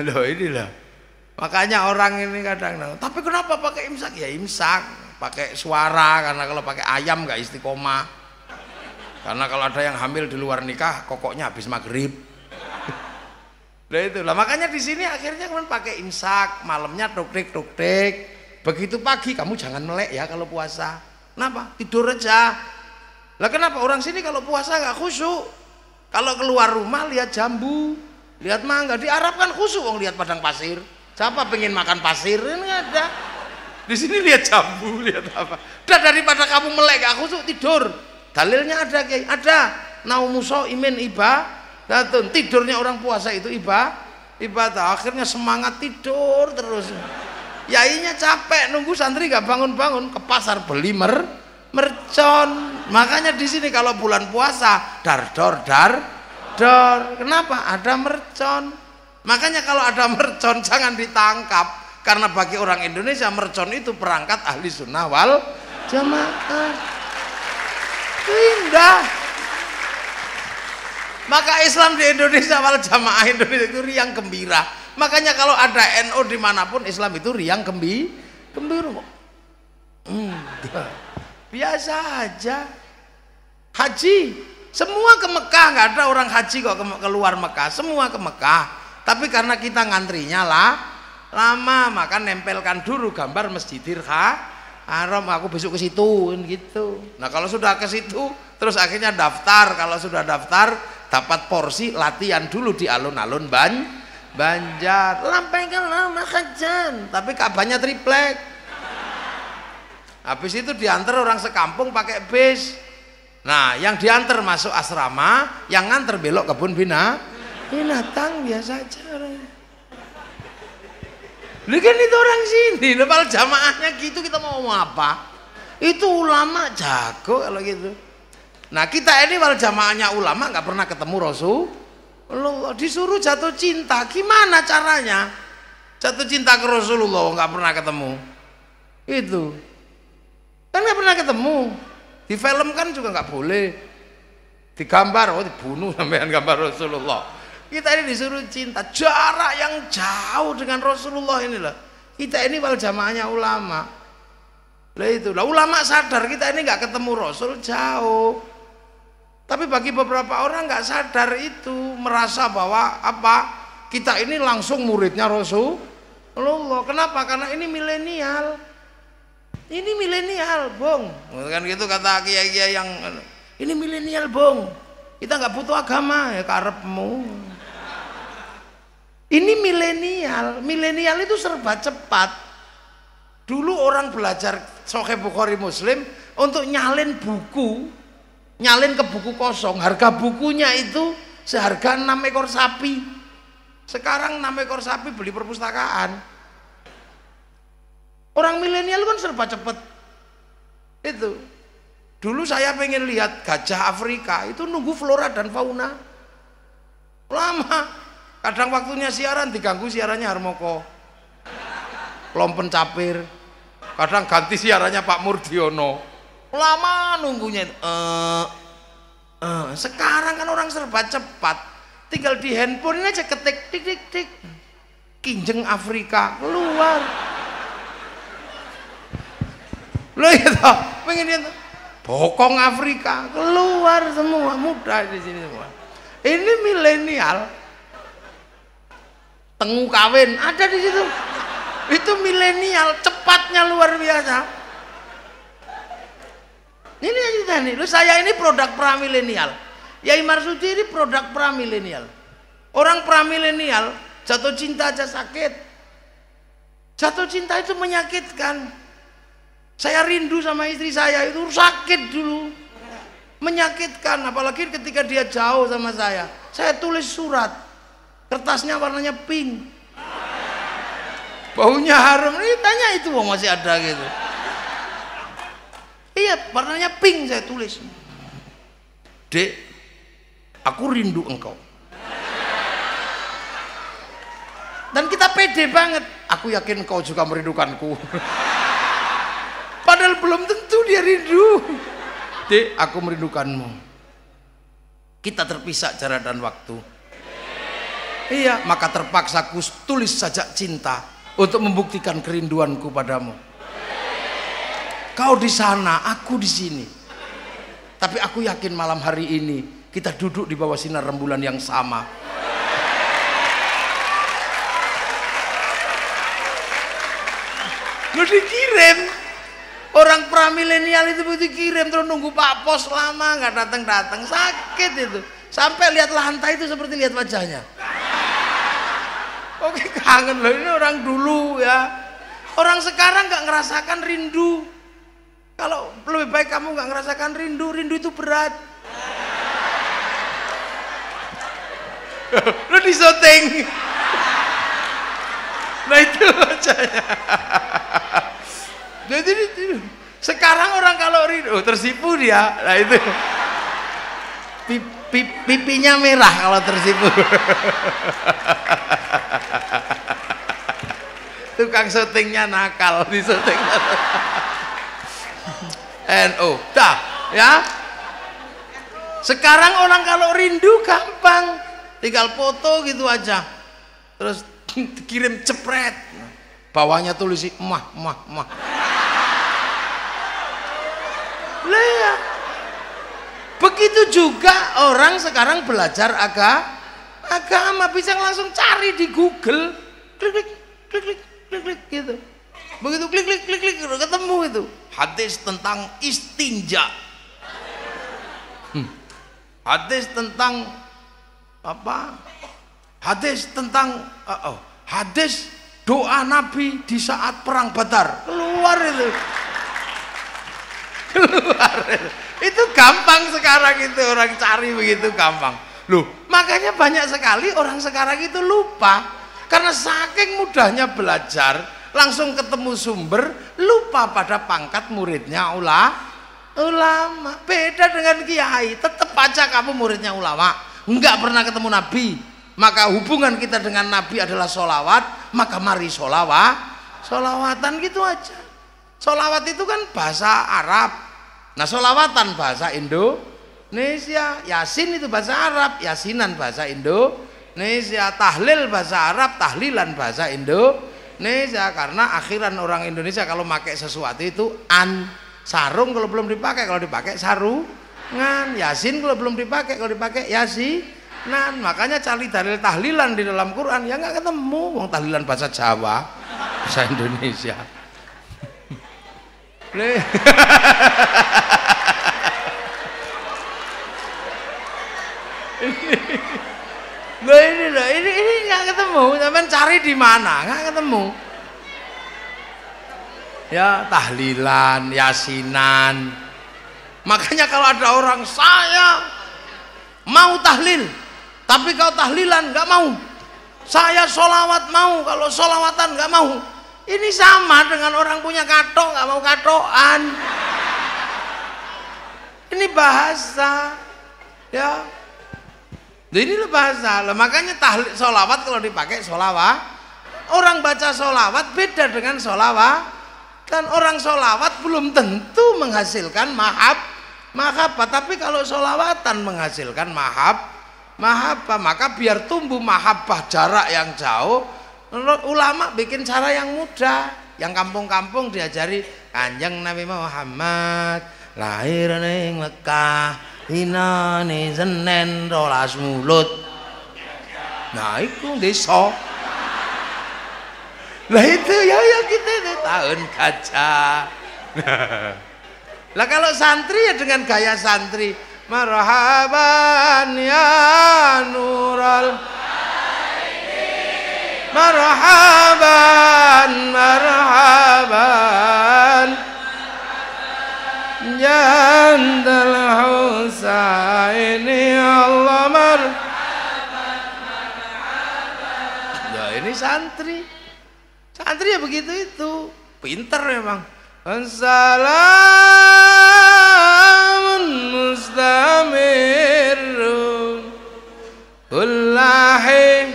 Loh, inilah. Makanya orang ini kadang, tapi kenapa pakai imsak? Ya imsak. Pakai suara, karena kalau pakai ayam nggak istiqomah. Karena kalau ada yang hamil di luar nikah, kokoknya habis maghrib. Nah itulah, makanya di sini akhirnya kan pakai imsak, malamnya tuk-tik. Begitu pagi kamu jangan melek ya kalau puasa. Kenapa? Tidur aja. Lah kenapa orang sini kalau puasa nggak khusyuk? Kalau keluar rumah lihat jambu, lihat mangga. Di Arab kan khusyuk, orang lihat padang pasir. Siapa pengen makan pasir? Ini ada. Di sini lihat jambu, lihat apa. Udah, daripada kamu melek gak khusyuk tidur. Dalilnya ada, Kiai. Ada. Naumuso imin ibadatun. Tidurnya orang puasa itu ibadah. Akhirnya semangat tidur terus. Yainya capek nunggu santri gak bangun-bangun, ke pasar beli mercon. Makanya di sini kalau bulan puasa dar. Kenapa? Ada mercon. Makanya kalau ada mercon jangan ditangkap. Karena bagi orang Indonesia mercon itu perangkat ahli sunnah wal jamaah. Indah. Maka Islam di Indonesia wal jamaah Indonesia itu riang gembira. Makanya kalau ada NU dimanapun Islam itu riang gembira. Biasa aja. Haji, semua ke Mekah, nggak ada orang haji kok keluar Mekah, semua ke Mekah. Tapi karena kita ngantrinya lama, maka nempelkan dulu gambar Masjidil Haram, aku besok ke situ gitu. Nah kalau sudah ke situ terus akhirnya daftar. Kalau sudah daftar dapat porsi latihan dulu di alun-alun Banjar, lampaikan lama kajan, tapi Ka'bahnya triplek. Habis itu diantar orang sekampung pakai bis. Nah, yang diantar masuk asrama, yang nganter belok kebun binatang biasa aja. Ini kan itu orang sini, lepas jamaahnya gitu kita mau ngomong apa? Itu ulama jago kalau gitu. Nah kita ini wal jamaahnya ulama nggak pernah ketemu Rasulullah, disuruh jatuh cinta, gimana caranya? Jatuh cinta ke Rasulullah nggak pernah ketemu, itu kan nggak pernah ketemu. Di film kan juga nggak boleh, digambar, oh dibunuh sampean gambar Rasulullah. Kita ini disuruh cinta, jarak yang jauh dengan Rasulullah inilah. Kita ini wal jamaahnya ulama. Lah itulah ulama sadar kita ini nggak ketemu Rasul jauh. Tapi bagi beberapa orang nggak sadar itu, merasa bahwa apa? Kita ini langsung muridnya Rasulullah. Kenapa? Karena ini milenial. Ini milenial, Bong. Kan gitu kata kiai-kiai yang ini milenial, Bong. Kita nggak butuh agama ya karepmu. Ini milenial. Milenial itu serba cepat. Dulu orang belajar Sahih Bukhari Muslim untuk nyalin buku, nyalin ke buku kosong, harga bukunya itu seharga 6 ekor sapi. Sekarang 6 ekor sapi beli perpustakaan. Orang milenial kan serba cepet. Itu dulu saya pengen lihat gajah Afrika itu nunggu flora dan fauna lama. Kadang waktunya siaran diganggu siarannya Harmoko Lompen Capir, kadang ganti siarannya Pak Murdiono, lama nunggunya. Sekarang kan orang serba cepat, tinggal di handphone aja ketik tik tik tik, kinjeng Afrika keluar. Loh ya toh, pengen itu bokong Afrika keluar semua, mudah di sini semua. Ini milenial, tengu kawin ada di situ. Itu milenial, cepatnya luar biasa. Ini aja nih, lu saya ini produk pra milenial. Yai Marsudi ini produk pra milenial. Orang pra milenial jatuh cinta aja sakit. Jatuh cinta itu menyakitkan. Saya rindu sama istri saya itu sakit dulu, menyakitkan. Apalagi ketika dia jauh sama saya. Saya tulis surat, kertasnya warnanya pink, baunya harum. Ini tanya itu masih ada gitu. Iya, warnanya pink saya tulis. Dek, aku rindu engkau. Dan kita pede banget. Aku yakin engkau juga merindukanku. Padahal belum tentu dia rindu. Dek, aku merindukanmu. Kita terpisah jarak dan waktu. Iya, maka terpaksa aku tulis sajak cinta untuk membuktikan kerinduanku padamu. Kau di sana, aku di sini. Tapi aku yakin malam hari ini kita duduk di bawah sinar rembulan yang sama. Lu dikirim. Orang pramilenial itu dikirim terus nunggu Pak Pos lama nggak datang, sakit itu. Sampai lihat lantai itu seperti lihat wajahnya. Oke, kangen loh, ini orang dulu ya. Orang sekarang nggak ngerasakan rindu. Kalau lebih baik kamu nggak ngerasakan rindu, rindu itu berat. Lu disoting. Nah itu wajahnya. Jadi sekarang orang kalau rindu tersipu dia, nah itu pipinya merah kalau tersipu. Tukang syutingnya nakal di syuting. NO, dah ya. Sekarang orang kalau rindu gampang, tinggal foto gitu aja, terus kirim cepret, bawahnya tulis mah. Ya. Begitu juga orang sekarang belajar agama bisa langsung cari di Google, klik gitu. Begitu klik ketemu itu hadis tentang istinja, hadis tentang apa, hadis tentang hadis doa Nabi di saat perang Badar. Keluar itu. Keluar. Itu gampang sekarang itu orang cari begitu gampang. Loh, makanya banyak sekali orang sekarang itu lupa karena saking mudahnya belajar, langsung ketemu sumber, lupa pada pangkat muridnya ulama. Beda dengan kiai, tetap aja kamu muridnya ulama, enggak pernah ketemu Nabi. Maka hubungan kita dengan Nabi adalah sholawat, maka mari sholawatan gitu aja. Sholawat itu kan bahasa Arab, nah sholawatan bahasa Indonesia. Yasin itu bahasa Arab, yasinan bahasa Indonesia. Tahlil bahasa Arab, tahlilan bahasa Indonesia. Karena akhiran orang Indonesia kalau pakai sesuatu itu sarung kalau belum dipakai, kalau dipakai sarungan. Yasin kalau belum dipakai, kalau dipakai yasinan. Makanya cari dalil tahlilan di dalam Quran ya nggak ketemu. Wong tahlilan bahasa Jawa, bahasa Indonesia. Ini nggak ketemu. Sampean cari di mana? Nggak ketemu. Ya tahlilan, yasinan. Makanya kalau ada orang saya mau tahlil, tapi kalau tahlilan nggak mau. Saya sholawat mau, kalau sholawatan nggak mau. Ini sama dengan orang punya katok nggak mau katokan. Ini bahasa, ya. Ini bahasa. Makanya tahlil, sholawat kalau dipakai sholawat. Orang baca sholawat beda dengan sholawat. Dan orang sholawat belum tentu menghasilkan mahabbah. Tapi kalau sholawatan menghasilkan mahabbah, maka biar tumbuh mahabbah jarak yang jauh. Ulama bikin cara yang mudah, yang kampung-kampung diajari. Kanjeng Nabi Muhammad lahir ning Mekah dinane Senin 12 Mulud. Nah iku desa. Lah itu ya kita itu tahun gajah. Lah kalau santri ya dengan gaya santri. Marhaban ya nural, marhaban, marhaban, jandal Husaini Allah marhaban, marhaban. Ya ini santri ya begitu itu, pinter memang. Assalamun mustamirun kullahi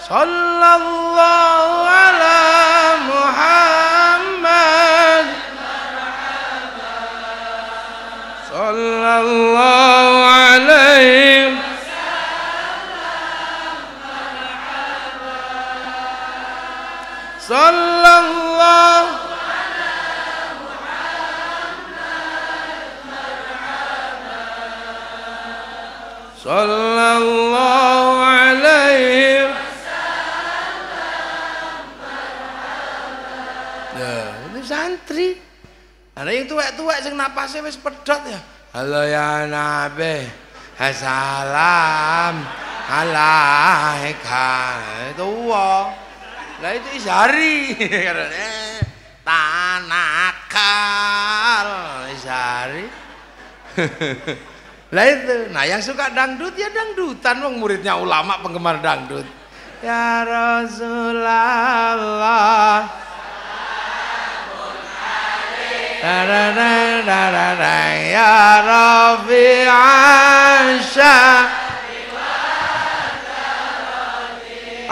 sallallahu ala Muhammad sallallahu alaihi sallallahu sallallahu alaihi. Ya, ini santri. Ada yang tua-tua sing napasnya wis pedot ya. Halo ya Nabi, assalam alaika. Tua. Lah itu Isyari. Tanakal Isyari. Lah itu, nah yang suka dangdut ya dangdutan, wong muridnya ulama penggemar dangdut. Ya Rasulullah, ya Rafi'asya,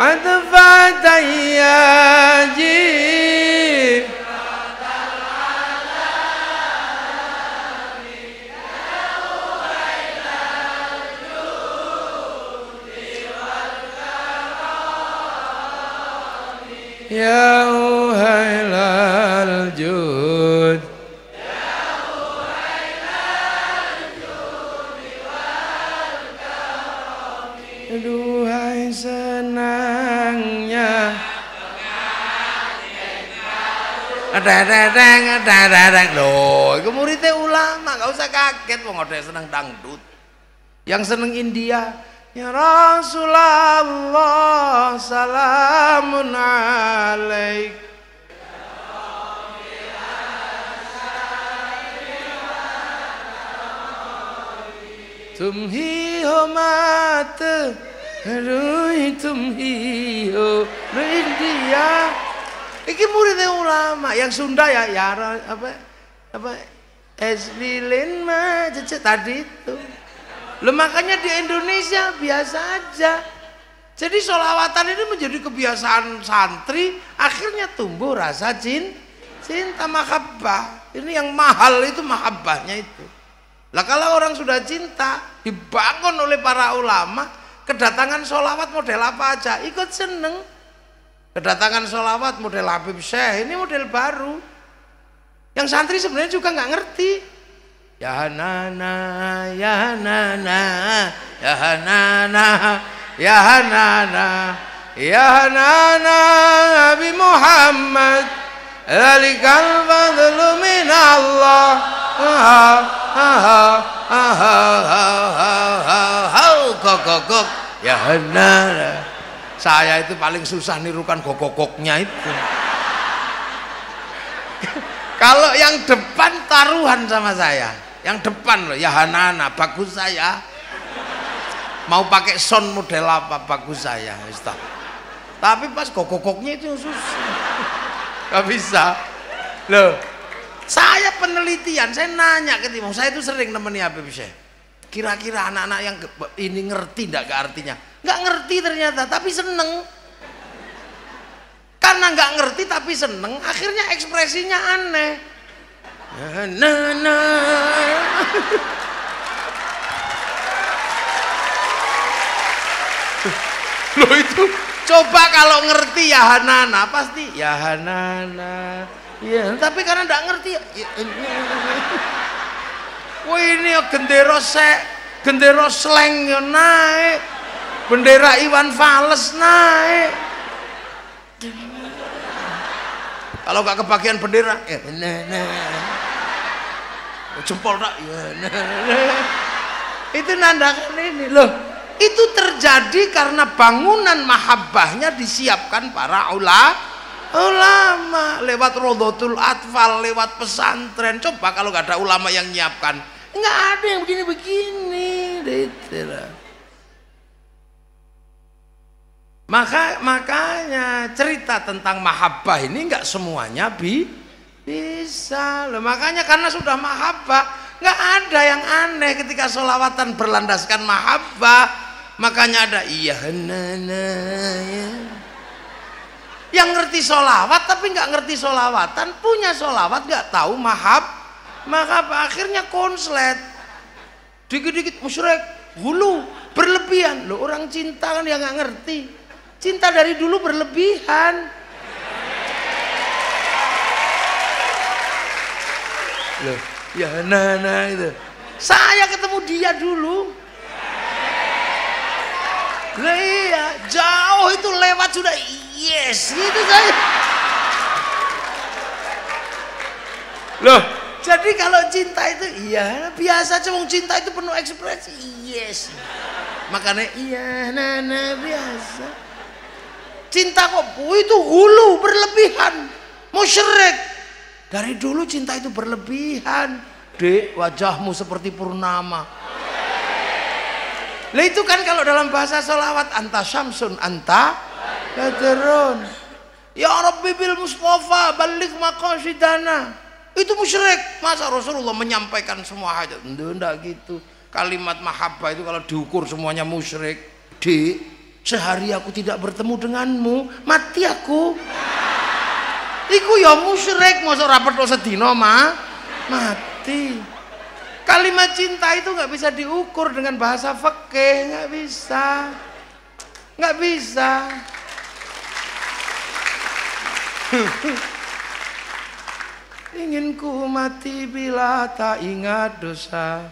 Adfatayyaji. Ya Uhailal Jud, ya Uhailal Judi wal Karami. Duhai senangnya ada loh, itu muridnya ulama, gak usah kaget wong ada seneng dangdut. Yang seneng India, ya Rasulullah salamun alaik. Tumhi ho mat Rui tumhi ho India. Iki muridnya ulama. Yang Sunda ya apa Esbilin mah tadi itu. Loh, makanya di Indonesia biasa aja. Jadi sholawatan ini menjadi kebiasaan santri, akhirnya tumbuh rasa cinta mahabbah. Ini yang mahal itu mahabbahnya itu. Lah kalau orang sudah cinta, dibangun oleh para ulama, kedatangan sholawat model apa aja ikut seneng. Kedatangan sholawat model Habib Syekh ini model baru. Yang santri sebenarnya juga nggak ngerti. Ya Hanana, ya Hanana, ya Hanana, ya Hanana, ya Hanana, Nabi Muhammad, Zalikal fadlu min Allah. Gok, ya Hanana. Saya itu paling susah nirukan gogoknya itu. Kalau yang depan taruhan sama saya. Yang depan loh, ya Hanana, bagus saya. Mau pakai sound model apa, bagus saya. Tapi pas gogoknya itu susah. Gak bisa. Loh, saya penelitian, saya nanya ke Timur. Saya itu sering nemeni Habib Syekh. Kira-kira anak-anak yang ini ngerti enggak ke artinya? Nggak ngerti ternyata, tapi seneng. Karena nggak ngerti tapi seneng, akhirnya ekspresinya aneh. Loh itu, coba kalau ngerti ya Hanana, pasti ya Hanana. Ya, tapi karena nggak ngerti ya. Wah ini ya gendera sleng ya naik. Bendera Iwan Fals naik. Kalau gak kebagian bendera, jempol tak, itu nandakan ini loh. Itu terjadi karena bangunan mahabbahnya disiapkan para ulama lewat Rodotul Atfal, lewat pesantren. Coba kalau gak ada ulama yang nyiapkan, nggak ada yang begini-begini. Makanya cerita tentang mahabbah ini nggak semuanya bisa loh. Makanya karena sudah mahabbah, nggak ada yang aneh ketika sholawatan berlandaskan mahabbah. Makanya ada iya nana ya. Yang ngerti sholawat tapi nggak ngerti sholawatan, punya sholawat nggak tahu mahabbah, akhirnya konslet. Dikit-dikit musyrik, hulu, berlebihan. Loh, orang cinta kan yang nggak ngerti. Cinta dari dulu berlebihan. Loh, ya Nana itu. Saya ketemu dia dulu. Lah iya, jauh itu lewat sudah yes gitu saya. Loh, jadi kalau cinta itu iya biasa, cuma cinta itu penuh ekspresi yes. Makanya iya Nana biasa. Cinta kok itu hulu berlebihan, musyrik. Dari dulu cinta itu berlebihan. Dek, wajahmu seperti purnama. Lah itu kan kalau dalam bahasa sholawat, anta syamsun anta badrun. Ya Rabbi bil Mustafa balik maqasidana. Itu musyrik. Masa Rasulullah menyampaikan semua hajat? Enggak gitu. Kalimat mahabbah itu kalau diukur semuanya musyrik. Dek, sehari aku tidak bertemu denganmu, mati aku. Iku ya musyrik, masa rapet lo sedino mati. Kalimat cinta itu nggak bisa diukur dengan bahasa fikih, nggak bisa. Ingin ku mati bila tak ingat dosa,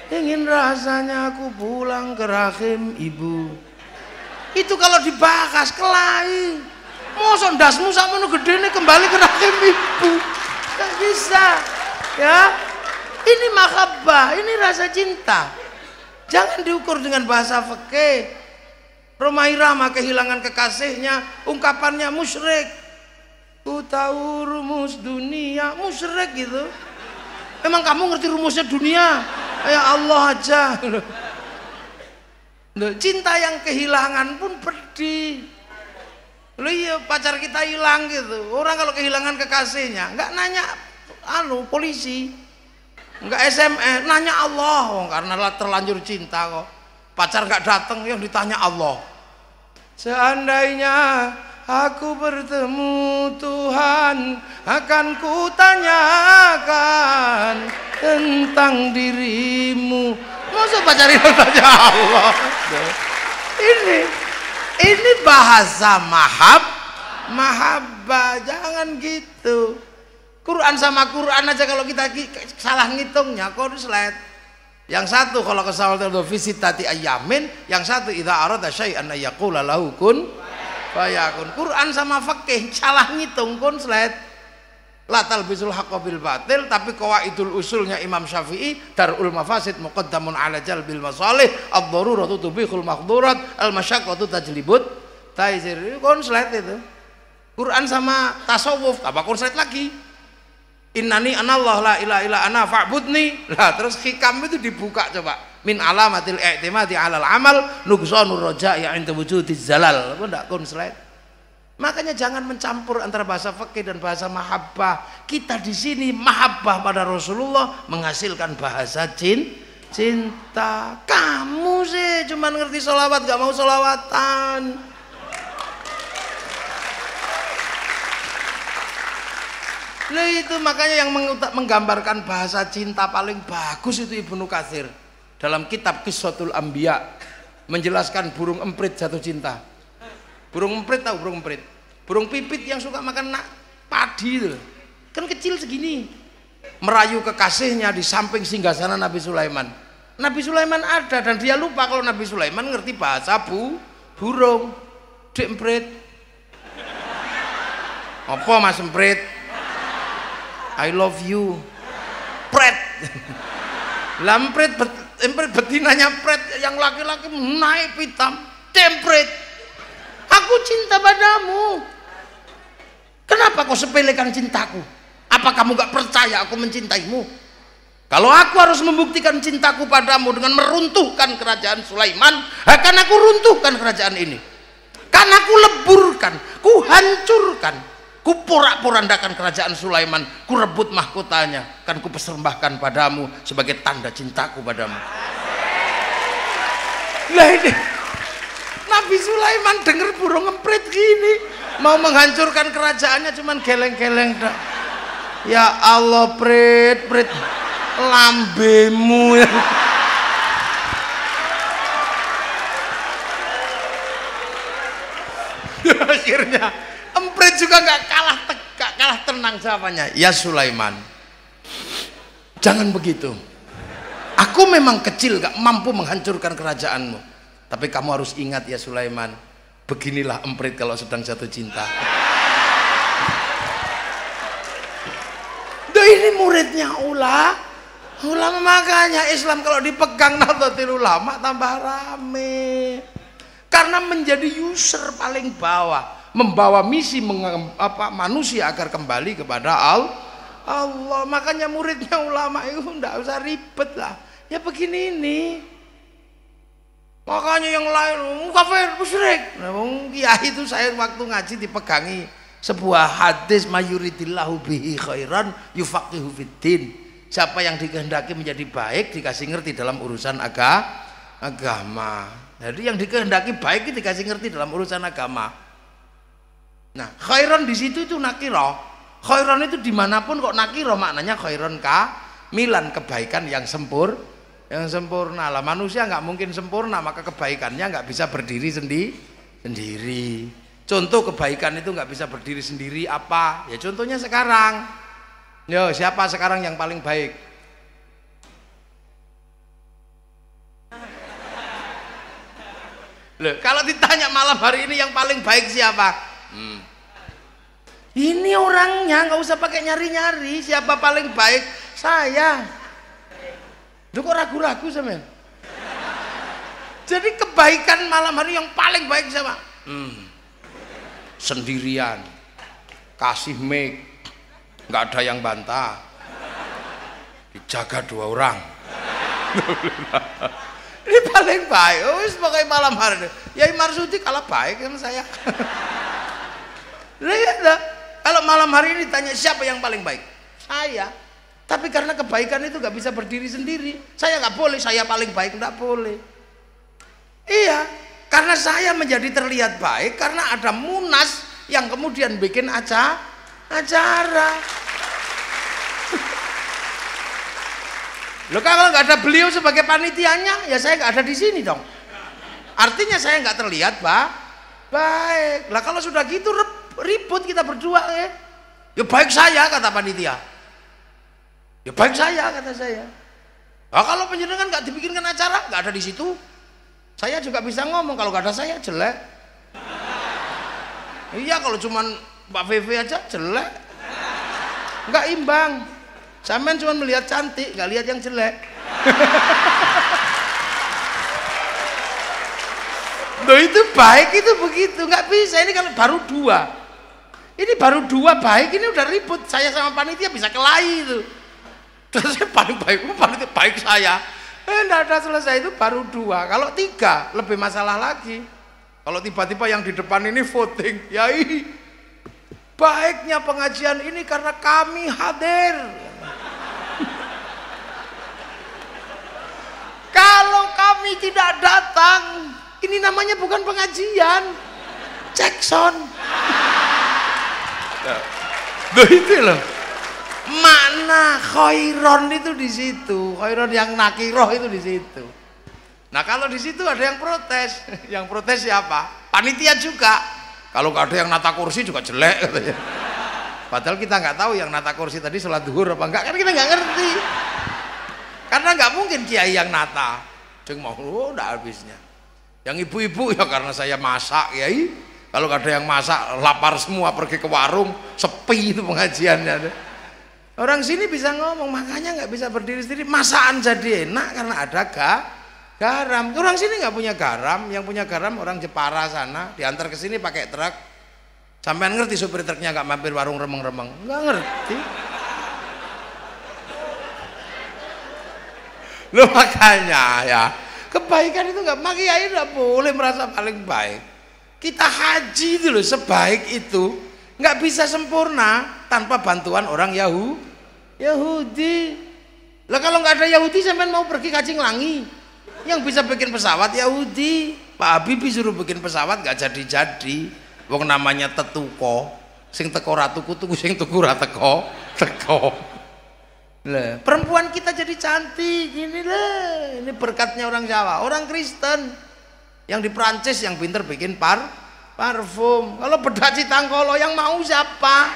ingin rasanya aku pulang ke rahim ibu. Itu kalau dibahas kelahi. Mosok ndasmu sakmono gedene kembali ke rahim ibu. Gak bisa. Ya. Ini mahabbah, ini rasa cinta. Jangan diukur dengan bahasa fikih. Roma Irama kehilangan kekasihnya, ungkapannya musyrik. Ku tahu rumus dunia, musyrik gitu. Emang kamu ngerti rumusnya dunia? Ya Allah aja. Cinta yang kehilangan pun pedih. Loh iya, pacar kita hilang gitu. Orang kalau kehilangan kekasihnya nggak nanya polisi, nggak SMS, nanya Allah. Karena terlanjur cinta kok. Pacar nggak datang, yang ditanya Allah. Seandainya aku bertemu Tuhan, akan kutanyakan tentang dirimu. Masa pacar itu tanya Allah? Ini bahasa mahabbah, jangan gitu. Quran sama Quran aja kalau kita salah ngitungnya konslet. Yang satu kalau kesalahan fi sittati ayamin, yang satu idza arada syai'an yaqula lahu kun fayakun. Quran sama fikih salah ngitung konslet. La talbisul haqqo bil batil, tapi qawaidul usulnya Imam Syafi'i, darul mafasid muqaddamun ala jalbil masalih, ad-daruratu tubihul maqdurat, al-masyaqqatu tajlibut taysir. Konslet itu. Quran sama tasawuf, apa konslet lagi? Innani anallah la ilaha illa ana fa'budni. Lah terus hikam itu dibuka coba. Min alamatil i'timadi 'alal amal nuqsanur raja'i 'inda wujudiz zalal. Apa ndak konslet? Makanya jangan mencampur antara bahasa fikih dan bahasa mahabbah. Kita di sini mahabbah pada Rasulullah menghasilkan bahasa cinta. Kamu sih cuma ngerti sholawat, gak mau sholawatan. Nah itu makanya yang menggambarkan bahasa cinta paling bagus itu Ibnu Katsir dalam kitab Qissatul Anbiya menjelaskan burung emprit jatuh cinta. Burung emprit, tahu burung emprit? Burung pipit yang suka makan padi itu. Kan kecil segini. Merayu kekasihnya di samping singgasana Nabi Sulaiman. Nabi Sulaiman ada dan dia lupa kalau Nabi Sulaiman ngerti bahasa burung. Dek emprit. Apa Mas emprit? I love you. Pret. Lampret betinanya pret, yang laki-laki naik hitam. Tempret. Aku cinta padamu. Kenapa kau sepelekan cintaku? Apa kamu gak percaya aku mencintaimu? Kalau aku harus membuktikan cintaku padamu dengan meruntuhkan kerajaan Sulaiman, akan aku runtuhkan kerajaan ini. Kan aku leburkan, ku hancurkan, ku porak-porandakan kerajaan Sulaiman, ku rebut mahkotanya, kan ku persembahkan padamu sebagai tanda cintaku padamu. Lah ini Nabi Sulaiman dengar burung emprit gini, mau menghancurkan kerajaannya cuman geleng-geleng dah. Ya Allah, prit lambemu. Akhirnya emprit juga gak kalah tenang jawabannya. Ya Sulaiman, jangan begitu. Aku memang kecil gak mampu menghancurkan kerajaanmu, tapi kamu harus ingat ya Sulaiman, beginilah emprit kalau sedang jatuh cinta. Duh, ini muridnya ulama, makanya Islam kalau dipegang Nahdlatul Ulama tambah rame. Karena menjadi user paling bawah, membawa misi manusia agar kembali kepada Allah. Makanya muridnya ulama itu enggak usah ribet lah. Ya begini ini. Makanya yang lain kafir, musyrik. Nah, kiai itu saya waktu ngaji dipegangi sebuah hadis mayuridillahu bihi khairan yufaqihu fiddin. Siapa yang dikehendaki menjadi baik dikasih ngerti dalam urusan agama. Jadi yang dikehendaki baik itu dikasih ngerti dalam urusan agama. Nah, khairan di situ itu nakiro. Khairan itu dimanapun kok nakiro, maknanya khairan kamilan, kebaikan yang sempurna. Lah manusia nggak mungkin sempurna, maka kebaikannya nggak bisa berdiri sendiri. Contoh kebaikan itu nggak bisa berdiri sendiri apa? Ya contohnya sekarang. Yo, siapa sekarang yang paling baik? Loh, kalau ditanya malam hari ini yang paling baik siapa? Ini orangnya, nggak usah pakai nyari-nyari siapa paling baik. Saya. Lu kok ragu-ragu sama? Jadi kebaikan malam hari yang paling baik siapa? Sendirian, kasih mic, nggak ada yang bantah, dijaga 2 orang. Ini paling baik. Oh, sebagai malam hari. Yai Marsudi kalah baik sama saya. Lihat dah. Kalau malam hari ini tanya siapa yang paling baik? Saya. Tapi karena kebaikan itu nggak bisa berdiri sendiri. Saya nggak boleh. Saya paling baik nggak boleh. Iya. Karena saya menjadi terlihat baik karena ada Munas yang kemudian bikin acara. Loh, kalau nggak ada beliau sebagai panitianya, ya saya nggak ada di sini dong. Artinya saya nggak terlihat baik. Lah kalau sudah gitu ribut kita berdua ya. Ya baik saya kata panitia. Ya baik saya kata saya. Nah, kalau penjenengan nggak dibikinkan acara, nggak ada di situ, saya juga bisa ngomong kalau nggak ada saya jelek. Iya, kalau cuman Mbak Vivi aja jelek, nggak imbang. Sampean cuma melihat cantik, nggak lihat yang jelek. Loh, itu baik itu begitu, nggak bisa. Ini kalau baru 2, ini baru 2 baik, ini udah ribut. Saya sama panitia bisa kelahi itu. Terus saya paling baik, panitia baik saya. Nggak ada selesai, itu baru 2. Kalau 3 lebih masalah lagi. Kalau tiba-tiba yang di depan ini voting, yai baiknya pengajian ini karena kami hadir. Kalau kami tidak datang, ini namanya bukan pengajian, Jackson. Loh, itu loh. Makna khairon itu di situ, khairon yang nakiroh itu di situ. Nah, kalau di situ ada yang protes, yang protes siapa? Panitia juga. Kalau nggak ada yang nata kursi juga jelek katanya. Padahal kita nggak tahu yang nata kursi tadi sholat duhur apa enggak, kan kita nggak ngerti. Karena nggak mungkin kiai yang nata, ceng mau udah habisnya. Yang ibu-ibu ya karena saya masak kiai. Kalau nggak ada yang masak, lapar semua pergi ke warung, sepi itu pengajiannya. Orang sini bisa ngomong, makanya nggak bisa berdiri sendiri. Masakan jadi enak karena ada garam. Orang sini nggak punya garam, yang punya garam orang Jepara sana, diantar ke sini pakai truk. Sampean ngerti supir truknya nggak mampir warung remeng-remeng? Nggak ngerti. Loh, makanya ya kebaikan itu nggak, makanya nggak boleh merasa paling baik. Kita haji itu loh, sebaik itu nggak bisa sempurna tanpa bantuan orang Yahudi. Lah kalau nggak ada Yahudi, sampean mau pergi kancing langi, yang bisa bikin pesawat Yahudi. Pak Habibie suruh bikin pesawat nggak jadi. Wong namanya tetuko, sing teko ratuku tuku, sing tuku ra teko. Lah, perempuan kita jadi cantik gini lah. Ini berkatnya orang Jawa, orang Kristen yang di Prancis yang pinter bikin parfum. Kalau bedak Citangkolo yang mau siapa?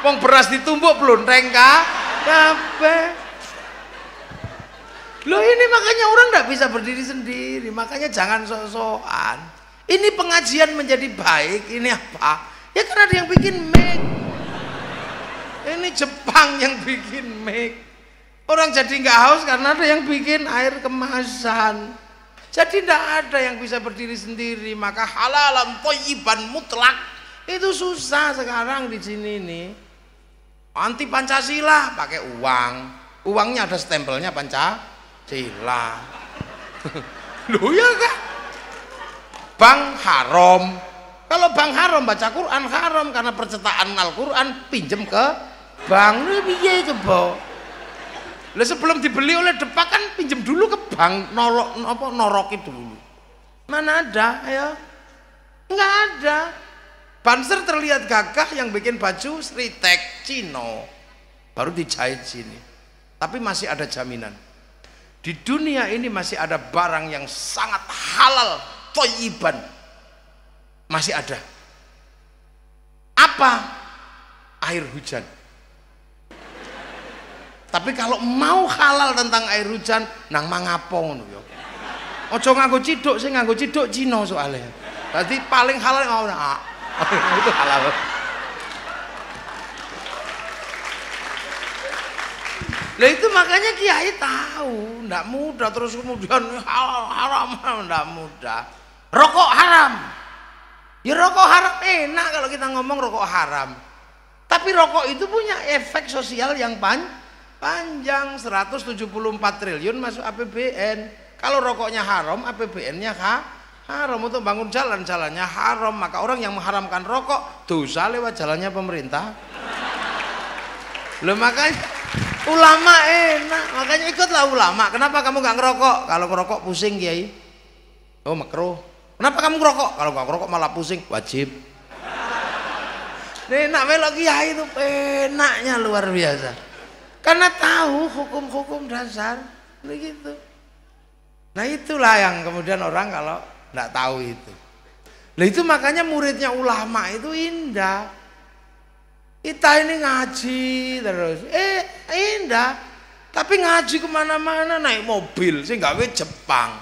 Wong beras ditumbuk blonteng kabeh. Loh, ini makanya orang nggak bisa berdiri sendiri. Makanya jangan sok-sokan. Ini pengajian menjadi baik, ini apa? Ya karena ada yang bikin mic. Ini Jepang yang bikin mic. Orang jadi nggak haus karena ada yang bikin air kemasan. Jadi tidak ada yang bisa berdiri sendiri. Maka halalan thayyiban mutlak itu susah sekarang di sini nih. Anti Pancasila pakai uang. Uangnya ada stempelnya Pancasila. Loh ya kan? Bank haram. Kalau bank haram baca Quran haram karena percetakan Al-Quran pinjem ke bank. Ini piye coba? Lah sebelum dibeli oleh Depak kan pinjem dulu ke bank, noroki dulu. Mana ada ya? Enggak ada. Banser terlihat gagah yang bikin baju Sritek Cino baru dijahit sini. Tapi masih ada jaminan. Di dunia ini masih ada barang yang sangat halal, thayyiban. Masih ada. Apa? Air hujan. Tapi kalau mau halal tentang air hujan, nang mangapo ngono ya. Aja nganggo ciduk, sing nganggo ciduk Cina soalnya. Berarti paling halal ngono. Itu halal. Lah itu makanya kiai tahu, ndak mudah terus kemudian haram, ndak mudah. Rokok haram. Ya rokok haram enak kalau kita ngomong rokok haram. Tapi rokok itu punya efek sosial yang panjang, 174 triliun masuk APBN. Kalau rokoknya haram, APBN-nya haram. Untuk bangun jalan-jalannya haram. Maka orang yang mengharamkan rokok dosa lewat jalannya pemerintah. Loh makanya ulama enak, makanya ikutlah ulama. Kenapa kamu nggak ngerokok? Kalau ngerokok pusing kiai. Oh makruh. Kenapa kamu ngerokok? Kalau nggak ngerokok malah pusing. Wajib. Enak melok kiai itu enaknya luar biasa. Karena tahu hukum-hukum dasar begitu. Nah itulah yang kemudian orang kalau nggak tahu itu. Nah itu makanya muridnya ulama itu indah. Kita ini ngaji terus, indah. Tapi ngaji kemana-mana naik mobil, sih nggak Jepang.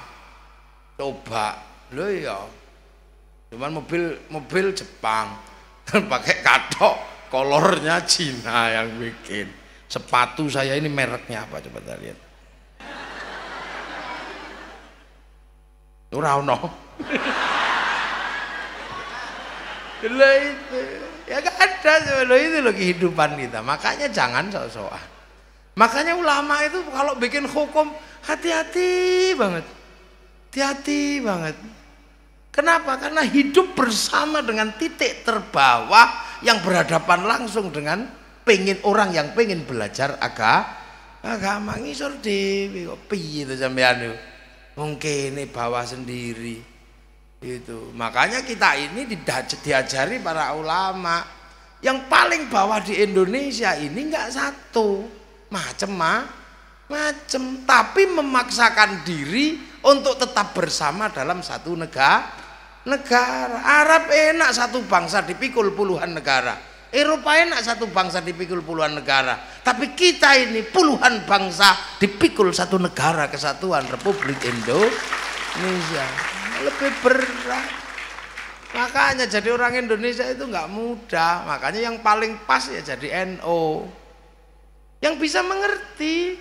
Coba, lo ya. Cuman mobil Jepang, pakai katok, kolornya Cina yang bikin. Sepatu saya ini mereknya apa coba kita lihat. Ora ono. Lah itu. Ya gak ada sebenarnya, itu loh kehidupan kita. Makanya jangan sok-sokan. Makanya ulama itu kalau bikin hukum hati-hati banget. Hati-hati banget. Kenapa? Karena hidup bersama dengan titik terbawah yang berhadapan langsung dengan orang yang pengen belajar agama. Ngisor dhewe kok piye to sampean niku. Mungkin ini bawa sendiri. Itu makanya kita ini diajari para ulama yang paling bawah di Indonesia ini enggak satu macem tapi memaksakan diri untuk tetap bersama dalam satu negara. Arab enak satu bangsa dipikul puluhan negara, Eropa enak satu bangsa dipikul puluhan negara, tapi kita ini puluhan bangsa dipikul satu negara kesatuan Republik Indonesia. Lebih berat. Makanya jadi orang Indonesia itu nggak mudah. Makanya yang paling pas ya jadi NO yang bisa mengerti.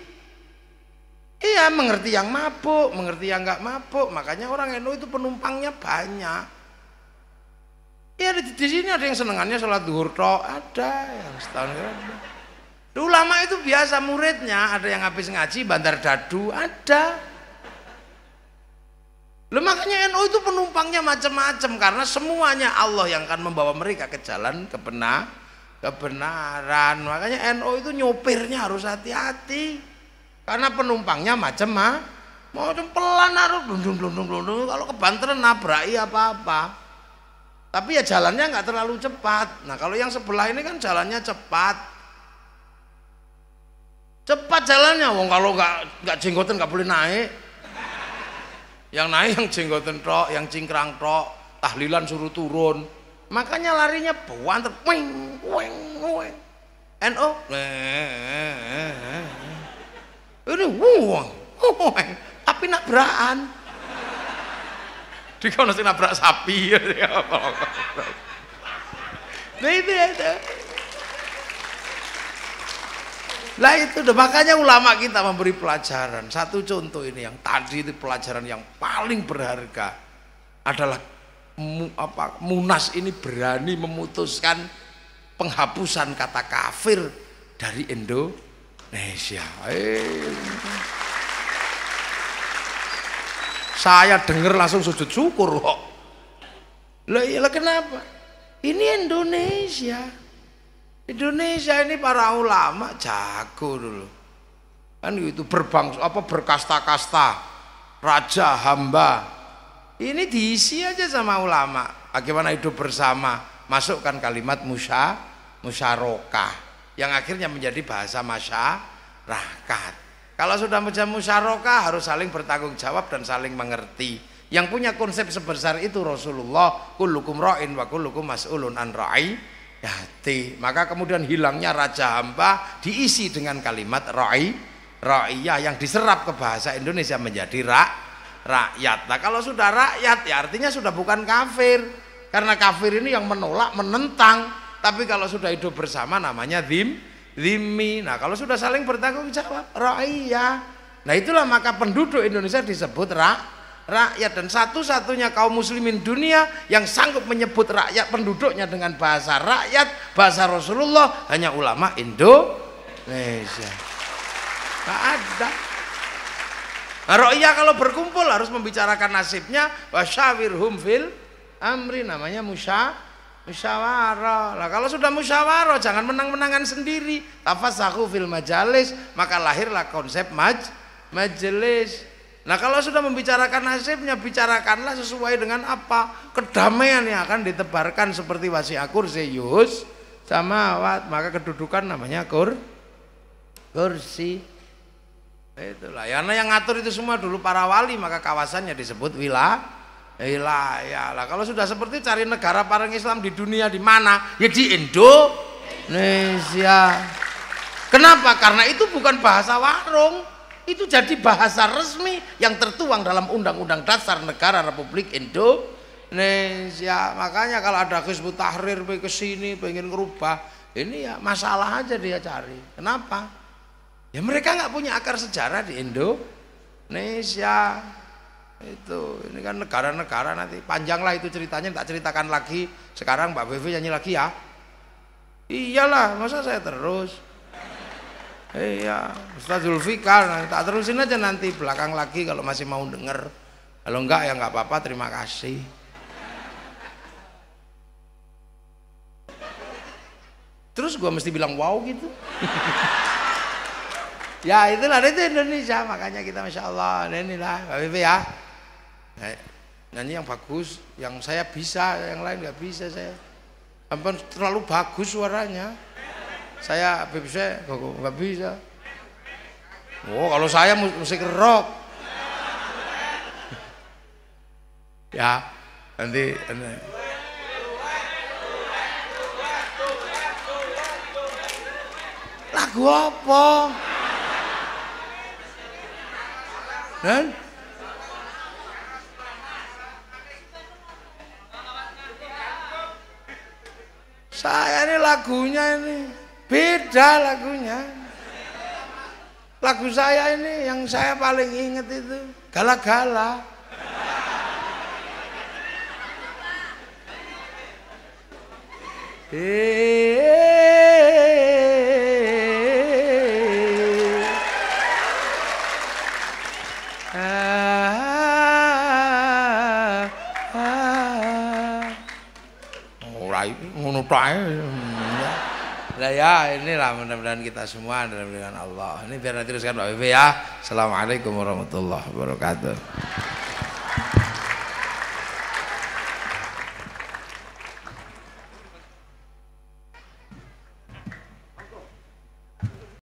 Iya, mengerti yang mabuk, mengerti yang nggak mabuk. Makanya orang NO itu penumpangnya banyak. Ya di sini ada yang senengannya sholat duhur tok, ada yang setahun ada. Ulama itu biasa muridnya, ada yang habis ngaji bandar dadu, ada. Loh, makanya NU itu penumpangnya macam-macam karena semuanya Allah yang akan membawa mereka ke jalan kebenaran. Makanya NU itu nyopirnya harus hati-hati karena penumpangnya macam pelan harus blundung. Kalau kebanteran nabraki apa-apa. Tapi ya jalannya nggak terlalu cepat. Nah kalau yang sebelah ini kan jalannya cepat jalannya. Wong kalau nggak jenggotan nggak boleh naik. Yang naik yang jenggotan tok, yang cingkrang tok, tahlilan suruh turun. Makanya larinya banter, weng. NO, ini tapi nabrakan. Dikono sing nabrak sapi. Nah itu. Lah itu makanya ulama kita memberi pelajaran. Satu contoh ini yang tadi itu pelajaran yang paling berharga adalah Munas ini berani memutuskan penghapusan kata kafir dari Indonesia. Saya dengar langsung sujud syukur kok. Lah kenapa? Ini Indonesia. Indonesia ini para ulama jago dulu kan itu berkasta-kasta, raja, hamba, ini diisi aja sama ulama. Bagaimana hidup bersama, masukkan kalimat musyarakah yang akhirnya menjadi bahasa masyarakat. Kalau sudah menjadi musyarakah harus saling bertanggung jawab dan saling mengerti. Yang punya konsep sebesar itu Rasulullah, kullukum ra'in wa kullukum mas'ulun an ra'iyati. Maka kemudian hilangnya raja hamba diisi dengan kalimat ra'iyah yang diserap ke bahasa Indonesia menjadi rakyat. Nah kalau sudah rakyat ya artinya sudah bukan kafir, karena kafir ini yang menolak, menentang. Tapi kalau sudah hidup bersama namanya dhimmi. Nah, kalau sudah saling bertanggung jawab, ra'iyah. Nah, itulah maka penduduk Indonesia disebut rakyat, dan satu-satunya kaum muslimin dunia yang sanggup menyebut rakyat penduduknya dengan bahasa rakyat, bahasa Rasulullah, hanya ulama Indonesia. Nggak ada. Nah, ra'iyah kalau berkumpul harus membicarakan nasibnya, wasyawirhum fil amri, namanya musyawarah. Nah, kalau sudah musyawarah jangan menang-menangan sendiri. Tafassahu fil majalis, maka lahirlah konsep majelis. Nah, kalau sudah membicarakan nasibnya, bicarakanlah sesuai dengan apa? Kedamaian yang akan ditebarkan seperti wasi'a kursiyus samawat, maka kedudukan namanya kursi. Itulah. Ya, yang ngatur itu semua dulu para wali, maka kawasannya disebut wilayah. Lah, kalau sudah seperti cari negara paling Islam di dunia di mana? Ya di Indonesia. Kenapa? Karena itu bukan bahasa warung. Itu jadi bahasa resmi yang tertuang dalam Undang-Undang Dasar Negara Republik Indonesia. Makanya kalau ada Hizbut Tahrir ke sini pengen ngerubah, ini ya masalah aja dia cari. Kenapa? Ya mereka nggak punya akar sejarah di Indonesia. Ini kan negara-negara, nanti panjanglah itu ceritanya, tak ceritakan lagi. Sekarang Mbak Bevi nyanyi lagi ya. Iyalah, masa saya terus. Iya, Ustaz Zulfikar, tak terusin aja nanti belakang lagi kalau masih mau denger. Kalau enggak ya enggak apa-apa, terima kasih. Terus gua mesti bilang wow gitu. Ya itulah, itu Indonesia, makanya kita Masya Allah, inilah Mbak Bevi ya. Nyanyi yang bagus, yang saya bisa, yang lain nggak bisa saya. Ampun, terlalu bagus suaranya. Saya bisa, nggak bisa. Oh, kalau saya musik rock. Ya, nanti. Lagu apa? Dan saya ini lagunya ini beda lagunya. Lagu saya ini yang saya paling inget itu Gala-Gala. Ngono tae. Nah ya, inilah mudah-mudahan kita semua dalam pilihan Allah. Ini biar nanti teruskan Mbak Bevi ya. Assalamualaikum warahmatullahi wabarakatuh.